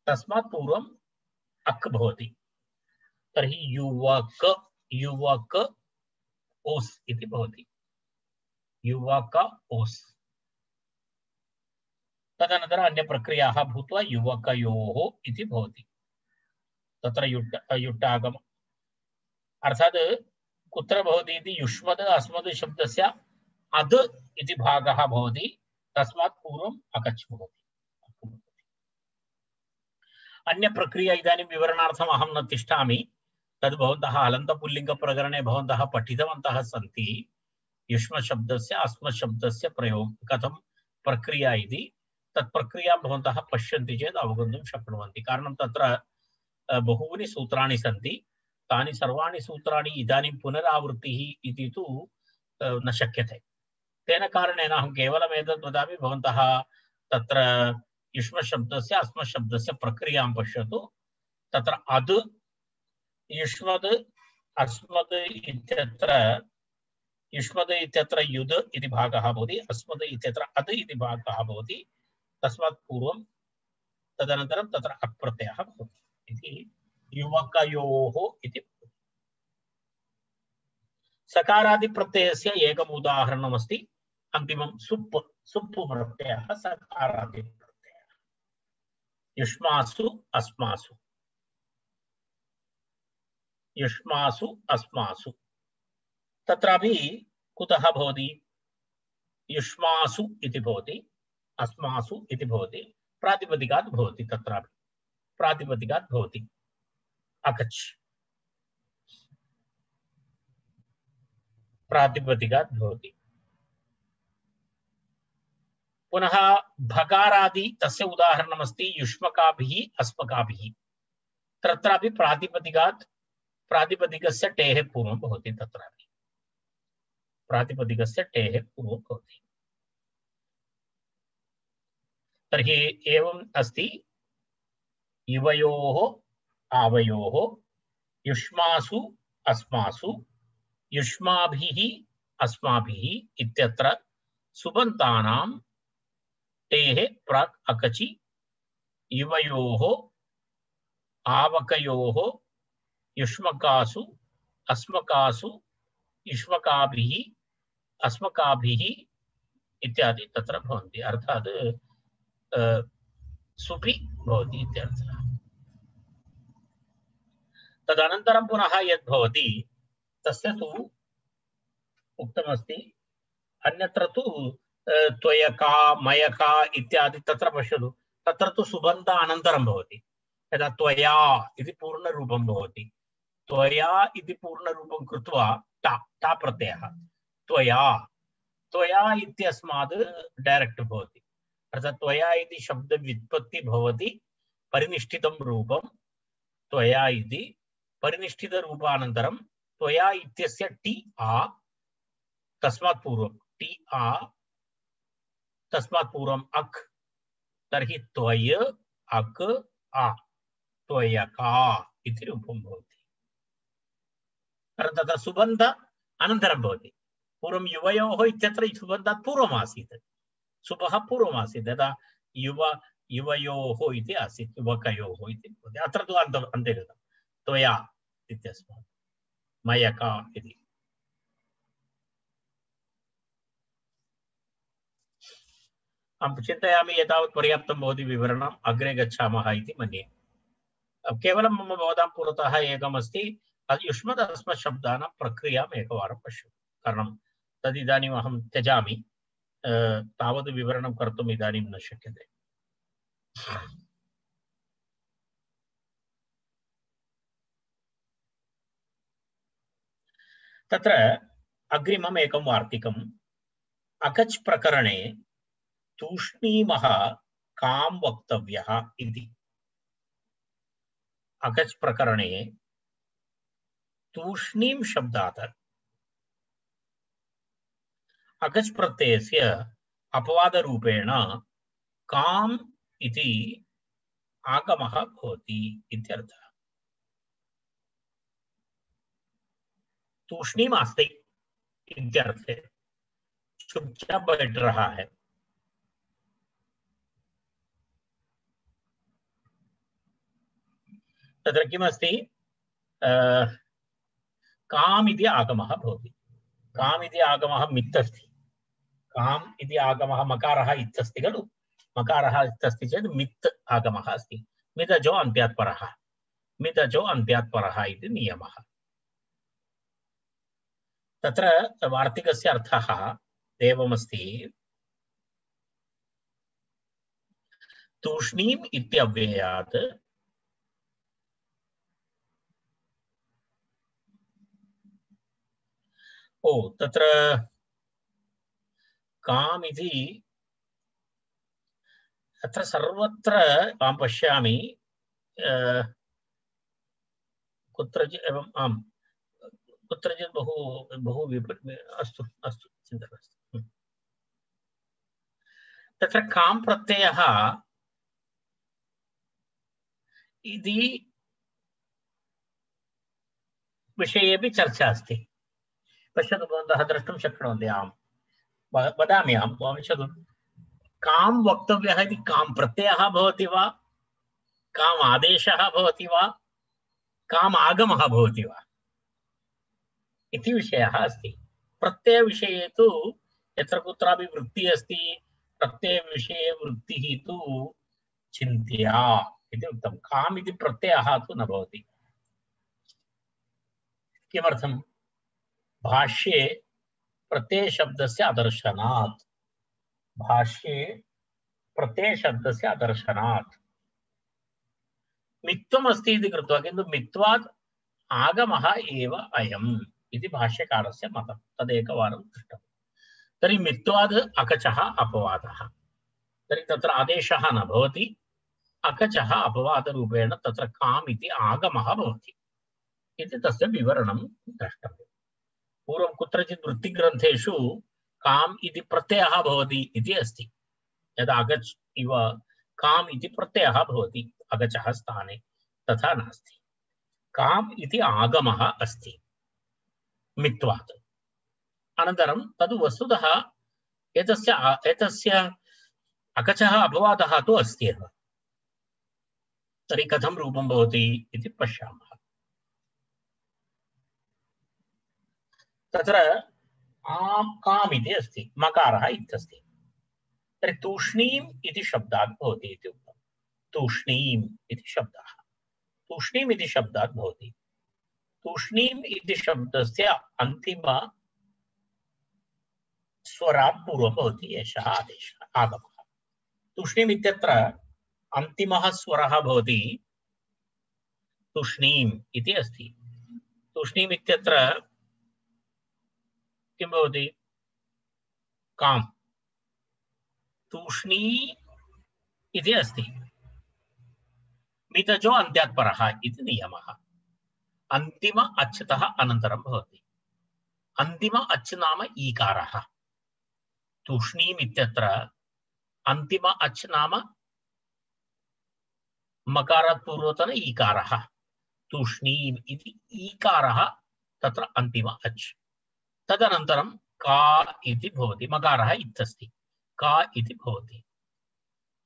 तस्मात् पूर्वम् अक् भवति। तर्हि युवक, युवक ओस् इति भवति, युवक ओस्। तदनन्तरम् अन्य प्रक्रियाः भूत्वा युवकयोः इति भवति। तत्र युट्टागम, अर्थात् कुत्र भवति इति, युष्मद् अस्मद् शब्दस्य अद् इति भागः भवति, तस्मात् पूर्वम् अकच् भवति। अन्य प्रक्रिया इदानीं विवरणार्थम् अहं न तिष्ठामि। तद् भवन्तः हलन्तपुल्लिङ्गप्रकरणे भवन्तः पठितवन्तः सन्ति। युष्मशब्दस्य अस्मशब्दस्य प्रयोगः कथं प्रक्रिया इति तत् प्रक्रियां भवन्तः पश्यन्ति चेत् अवगन्तुं शक्नुवन्ति। कारणं तत्र बहूनि सूत्राणि सन्ति। तानि सर्वाणि सूत्राणि इदानीं पुनरावृत्तिः इति तु न शक्यते। तेन कारणेन अहं केवलम् एतत् वदामि, भवन्तः तत्र युष्मशब्दस्य अस्मशब्दस्य प्रक्रियां पश्यतु। तत्र अद् युष्मद् अस्मद् इत्यत्र युष्मद् इत्यत्र युद् इति भागः भवति, अस्मद् इत्यत्र अद् इति भागः भवति। तस्मात् पूर्वं तदनन्तरं तत्र अक् प्रत्ययः भवति इति युवकयोः इति। सकारादिप्रत्ययस्य एकम् उदाहरणमस्ति, अन्तिमं सुप् सुप् प्रत्ययः सकारादिप्रत्ययः। युष्मासु अस्मासु, युष्मासु अस्मासु। तत्रापि कुतः भवति? युष्मासु इति भवति, अस्मासु इति भवति, प्रातिपदिकात् भवति। तत्रापि प्रातिपदिकात् भवति अकच्, प्रातिपदिकात् भवति। पुनः भकारादि तस्य उदाहरणमस्ति युष्मकाभिः अस्मकाभिः। तत्रापि प्रातिपदिकात् प्रातिपदिकस्य टेः पूर्वं भवति। तत्रापि प्रातिपदिकस्य टेः पूर्वं भवति। तर्हि एवम् अस्ति, युवयोः आवयोः, युष्मासु अस्मासु, युष्माभिः अस्माभिः इत्यत्र सुबन्तानां टेः प्राक् अकचि युवयोः आवकयोः युष्मकासु अस्मकासु युष्मकाभिः अस्मकाभिः इत्यादि तत्र भवन्ति। अर्थात् सुपि भवति इत्यर्थः। तदनन्तरं पुनः यद् भवति तस्य तु उक्तमस्ति। अन्यत्र तु त्वयका मयका इत्यादि तत्र पश्यतु, तत्र तु सुबन्त अनन्तरं भवति। यदा त्वया इति पूर्णरूपं भवति, त्वया इति पूर्णरूपं कृत्वा टा टा प्रत्ययः त्वया त्वया इत्यस्मात् डैरेक्ट् भवति। अर्थात् त्वया इति शब्दव्युत्पत्ति भवति परिनिष्ठितं रूपं त्वया इति, परिनिष्ठितरूपानन्तरं त्वया इत्यस्य टि आ तस्मात् पूर्वं टि आ तस्मात् पूर्वम् अक्, तर्हि त्वय अक् आ त्वयका इति रूपं भवति। तत्र सुबन्ध अनन्तरं भवति। पूर्वं युवयोः इत्यत्र सुबन्धात् पूर्वम् आसीत्, सुबः पूर्वम् आसीत्। यदा युवयोः इति आसीत्, युवकयोः इति भवति। अत्र तु अन्ते गतं त्वया इत्यस्मात् मयका इति। अहं चिन्तयामि एतावत् पर्याप्तं भवति विवरणम्, अग्रे गच्छामः इति मन्ये। केवलं मम भवतां पुरतः एकमस्ति, युष्मद् अस्मत् शब्दानां प्रक्रियाम् एकवारं पश्यतु। कारणं तदिदानीम् अहं त्यजामि, तावत् विवरणं कर्तुम् इदानीं न शक्यते। तत्र अग्रिमम् एकं वार्तिकम्। अकच् प्रकरणे तूष्णीमः कां वक्तव्यः इति। अकच् प्रकरणे तूष्णीं शब्दात् अकच् प्रत्ययस्य अपवादरूपेण काम् इति आगमः भवति इत्यर्थः। तूष्णीम अस्ति इत्यर्थे, चुपचाप बैठ रहा है। तत्र किमस्ति, काम् इति आगमः भवति। काम् इति आगमः मित् अस्ति। काम् इति आगमः मकारः इत्यस्ति खलु, मकारः इत्यस्ति चेत् मित् आगमः अस्ति। मिदजो अन्त्यात् परः, मिदजो अन्त्यात् परः इति नियमः। तत्र वार्तिकस्य अर्थः एवमस्ति, तूष्णीम् इत्यव्ययात् ओ तत्र काम इति अत्र सर्वत्र अहं पश्यामि कुत्रचित् एवम् आम् कुत्रचित् बहु बहु अस्तु अस्तु चिन्ता नास्ति। तत्र काम् प्रत्ययः इति विषयेपि चर्चा अस्ति। पश्यतु भवन्तः द्रष्टुं शक्नुवन्ति। अहं वदामि, अहं पश्यतु काम् वक्तव्यः इति काम् प्रत्ययः भवति वा, काम् आदेशः भवति वा, काम् आगमः भवति वा इति विषयः अस्ति। प्रत्ययविषये तु यत्र कुत्रापि वृत्तिः अस्ति, प्रत्ययविषये वृत्तिः तु चिन्त्या इति उक्तं। काम् इति प्रत्ययः तु न भवति। किमर्थं? भाष्ये प्रत्ययशब्दस्य अदर्शनात्, भाष्ये प्रत्ययशब्दस्य अदर्शनात् मित्त्वम् अस्ति इति कृत्वा, किन्तु मित्त्वात् आगमः एव अयम् इति भाष्यकारस्य मतं। तदेकवारं दृष्टं। तर्हि मित्त्वाद् अकचः अपवादः, तर्हि तत्र आदेशः न भवति, अकचः अपवादरूपेण तत्र काम् इति आगमः भवति इति तस्य विवरणं द्रष्टव्यम्। पूर्वं कुत्रचित् वृत्तिग्रन्थेषु काम् इति प्रत्ययः भवति इति अस्ति। यदा अगच् इव काम् इति प्रत्ययः भवति अगचः स्थाने, तथा नास्ति। काम् इति आगमः अस्ति मित्त्वात्। अनन्तरं तद् वस्तुतः एतस्य अकचः अपवादः तु अस्ति एव। तर्हि कथं रूपं भवति इति पश्यामः। तत्र काम् इति अस्ति, मकारः इत्यस्ति। तर्हि तूष्णीम् इति शब्दात् भवति इति उक्तं। तूष्णीम् इति शब्दः, तूष्णीम् इति शब्दात् भवति। तूष्णीम् इति शब्दस्य अन्तिम स्वरात् पूर्वं भवति एषः आदेशः, आगमः। तूष्णीम् इत्यत्र अन्तिमः स्वरः भवति तूष्णीम् इति अस्ति। तूष्णीम् इत्यत्र किं भवति? काम्। तूष्णी इति अस्ति। मितजो अन्त्यात् परः इति नियमः। अन्तिम अच्युतः अनन्तरं भवति। अन्तिम अच् नाम ईकारः। तूष्णीम् इत्यत्र अन्तिम अच् नाम मकारात् पूर्वतन ईकारः। तूष्णीम् इति ईकारः तत्र अन्तिम अच्। तदनन्तरं का इति भवति, मकारः इत्यस्ति, का इति भवति।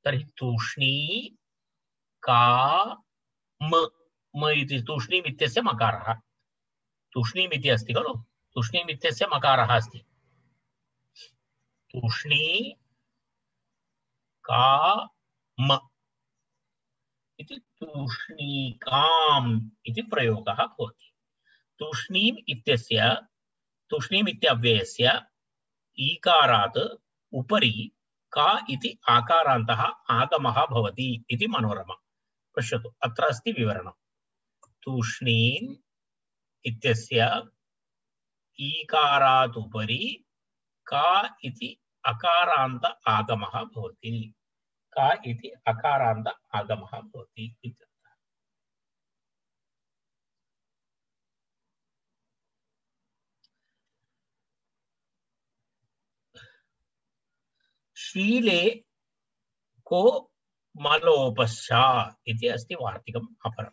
तर्हि तूष्णी का म इति तूष्णीम् इत्यस्य मकारः। तूष्णीम् इति अस्ति खलु, तूष्णीम् इत्यस्य मकारः अस्ति। तूष्णी का म इति तूष्णीकाम् इति प्रयोगः भवति। तूष्णीम् इत्यस्य, तूष्णीम् इत्यव्ययस्य ईकारात् उपरि का इति आकारान्तः आगमः भवति इति मनोरमा। पश्यतु, अत्र अस्ति विवरणम्। तूष्णीम् इत्यस्य ईकारात् उपरि का इति अकारान्त आगमः भवति, का इति अकारान्त आगमः भवति इत्यर्थः। शीले को मलोपश्च इति अस्ति वार्तिकम् अपरम्।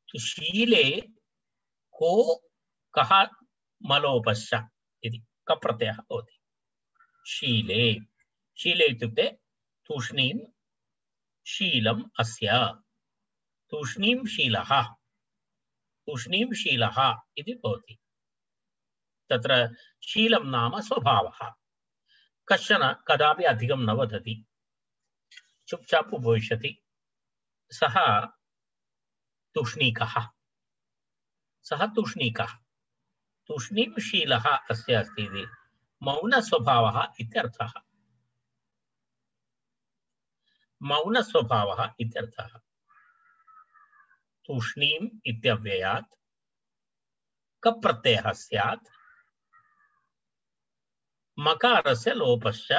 तो शीले को कः मलोपश्च इति कप्रत्ययः भवति। शीले, शीले इत्युक्ते तूष्णीं शीलम् अस्य, तूष्णीं शीलः, तूष्णीं शीलः इति भवति। तत्र शीलं नाम स्वभावः। कश्चन कदापि अधिकं न वदति, चुपचाप उपविशति, सः तूष्णीकः, सः तूष्णीकः। तूष्णीं शीलः अस्य अस्ति इति मौनस्वभावः इत्यर्थः। मौनस्वभावः इत्यर्थः। तूष्णीम् इत्यव्ययात् कप्रत्ययः स्यात्, मकारस्य लोपश्च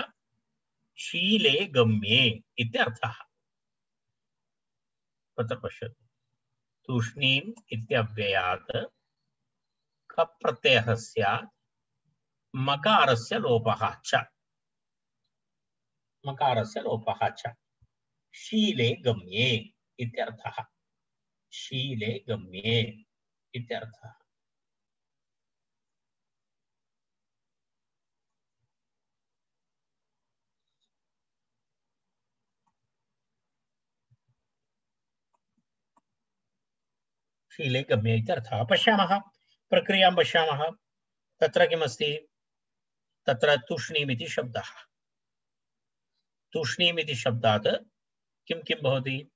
शीले गम्ये इत्यर्थः। तत्र पश्यतु, तूष्णीम् इत्यव्ययात् कप् प्रत्ययः स्यात्, मकारस्य लोपः च, मकारस्य लोपः च शीले गम्ये इत्यर्थः। शीले गम्ये इत्यर्थः। शीले गम्ये इत्यर्थः। पश्यामः, प्रक्रियां पश्यामः। तत्र किमस्ति? तत्र तूष्णीमिति शब्दः। तूष्णीमिति शब्दात् किं किं भवति?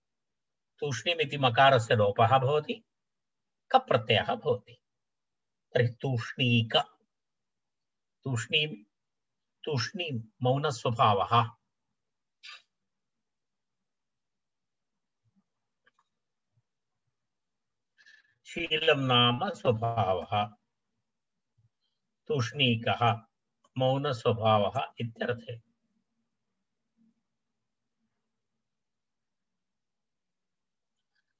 तूष्णीमिति मकारस्य लोपः भवति, कप् प्रत्ययः भवति। तर्हि तूष्णीक, तूष्णीं, तूष्णीं मौनस्वभावः। शीलं नाम स्वभावः, तूष्णीकः मौनस्वभावः इत्यर्थे।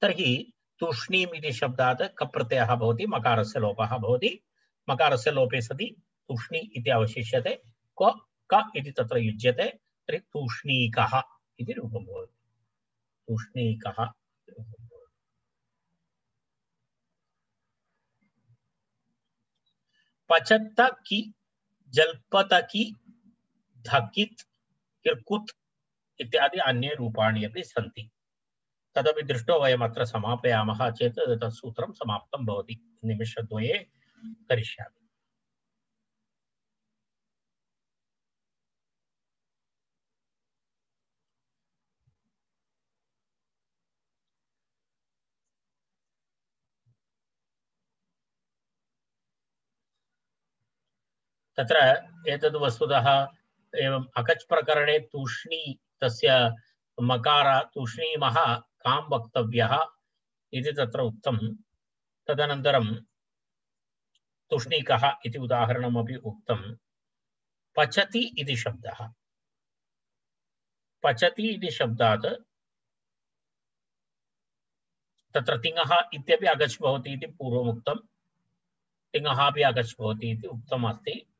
तर्हि तूष्णीम् इति शब्दात् कप् प्रत्ययः भवति, मकारस्य लोपः भवति। मकारस्य लोपे सति तूष्णी इति अवशिष्यते, क्व क इति तत्र युज्यते। तर्हि तूष्णीकः इति रूपं भवति। तूष्णीकः पचत्त कि, जल्पत कि, धकित्, किर्कुत् इत्यादि अन्ये रूपाणि अपि सन्ति। तदपि दृष्ट्वा वयम् अत्र समापयामः चेत् तत् सूत्रं समाप्तं भवति। निमिषद्वये करिष्यामि। तत्र एतद् वस्तुतः एवम् अकच् प्रकरणे तूष्णी तस्य मकार तूष्णीमः कां वक्तव्यः इति तत्र उक्तं। तदनन्तरं तूष्णीकः इति उदाहरणमपि उक्तं। पचति इति शब्दः, पचति इति शब्दात् तत्र तिङः इत्यपि अगच् भवति इति पूर्वमुक्तं। तिङः अपि अगच् भवति इति उक्तमस्ति।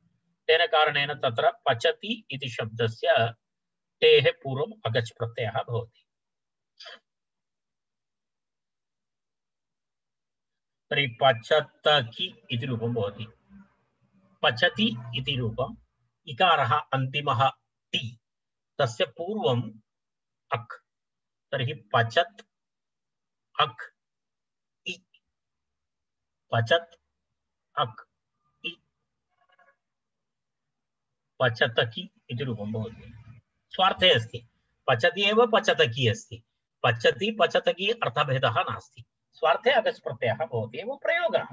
तेन कारणेन तत्र पचति इति शब्दस्य तेः पूर्वम् अगच् प्रत्ययः भवति। तर्हि पचतकि इति रूपं भवति। पचति इति रूपम्, इकारः अन्तिमः ति, तस्य पूर्वम् अक्। तर्हि पचत् अक् इ, पचत् अक् इ, पचतकि इति रूपं भवति। स्वार्थे अस्ति, पचति एव पचतकि अस्ति। पचति पचतकि अर्थभेदः नास्ति, स्वार्थे अगच् प्रत्ययः भवति एव प्रयोगः।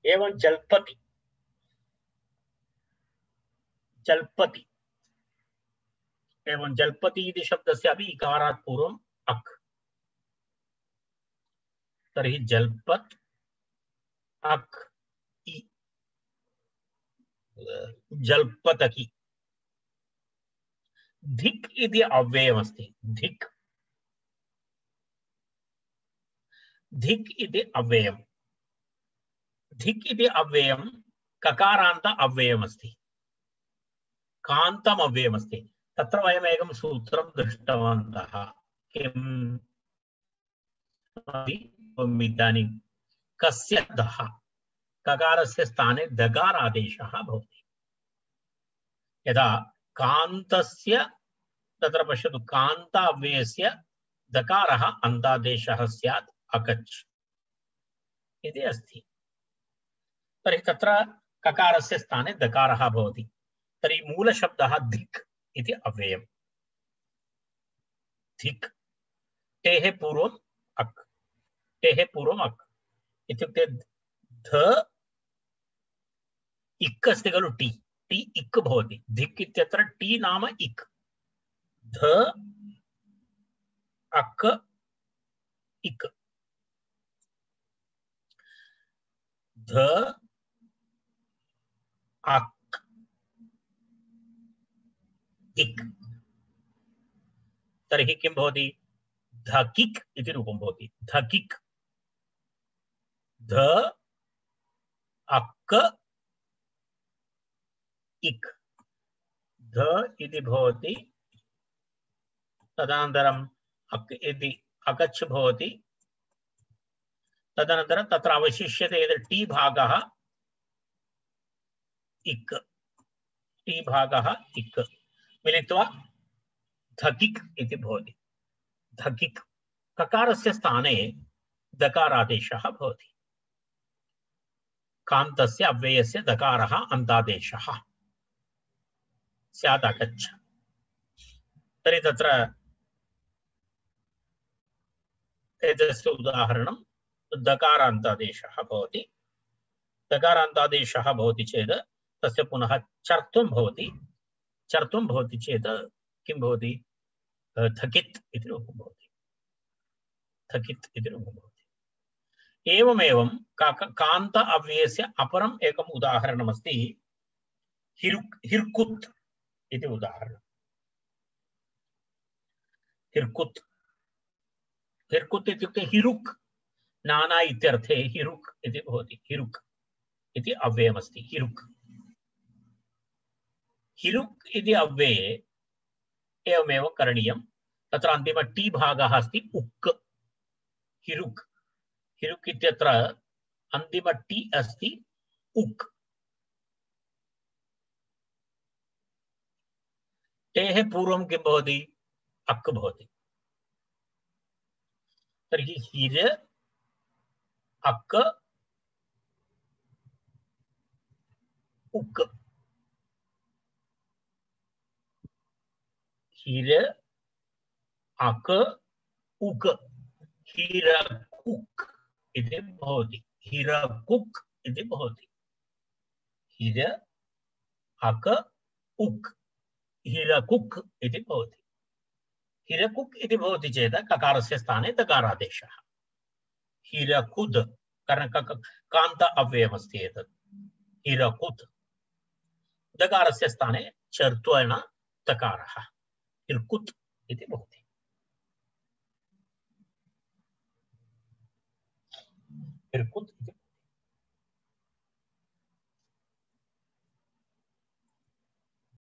एवं जल्पति, जल्पति, एवं जल्पति इति शब्दस्य अपि इकारात् पूर्वम् अक्। तर्हि जल्पत् अक् इ, जल्पतकि। धिक् इति अव्ययमस्ति। धिक्, धिक् इति अव्ययम्। धिक् इति अव्ययं ककारान्त अव्ययमस्ति, कान्तम् अव्ययमस्ति। तत्र वयम् एकं सूत्रं दृष्टवन्तः। किम् इदानीं कस्य दः, ककारस्य स्थाने दकारादेशः भवति। यदा कान्तस्य, तत्र पश्यतु, कान्ताव्ययस्य दकारः अन्तादेशः स्यात् अकच् इति अस्ति। तर्हि तत्र ककारस्य स्थाने दकारः भवति। तर्हि मूलशब्दः धिक् इति अव्ययम्। धिक्, तेः पूर्वम् अक्, तेः पूर्वम् अक् इत्युक्ते ध इक् अस्ति खलु, टी, टी इक् भवति। धिक् इत्यत्र टी नाम इक्। ध अक् इक्, ध अक् इक् तर्हि किं भवति धकिक् इति रूपं भवति धकिक् ध अक् इक् ध इति भवति तदनन्तरम् अक् इति अकच् भवति तदनन्तरं तत्र अवशिष्यते यत् टी भागः इक् टी भागः इक् मिलित्वा धकिक् इति भवति धकिक् ककारस्य स्थाने दकारादेशः भवति कान्तस्य अव्ययस्य दकारः अन्तादेशः स्यात् अगच्छ तर्हि तत्र एतस्य उदाहरणं दकारान्तादेशः भवति दकारान्तादेशः भवति चेत् तस्य पुनः चर्त्वं भवति चेत् किं भवति धकित् इति रूपं भवति धकित् इति रूपं भवति एवमेवं कान्त अव्ययस्य अपरम् एकम् उदाहरणमस्ति हिर्कुत् इति उदाहरणं हिर्कुत् हिर्कुत् इत्युक्ते हिरुक् नाना इत्यर्थे हिरुक् इति भवति हिरुक् इति अव्ययमस्ति हिरुक् हिरुक् इति अव्यये एवमेव करणीयं तत्र अन्तिम टी भागः अस्ति उक् हिरुक् हिरुक् इत्यत्र अन्तिम टी अस्ति उक् टेः पूर्वं किं भवति अक् भवति तर्हि हिर अक् उक् हिर अक् उक् हिरकुक् इति भवति हिरकुक् इति भवति हिर अक् उक् हिरकुक् इति भवति हिरकुक् इति भवति चेत् ककारस्य स्थाने दकारादेशः हिरकुद् कारण कान्त अव्ययमस्ति एतत् हिरकुत् दकारस्य स्थाने चर्त्वेन दकारः हिर्कुत् इति भवति हिर्कुत् इति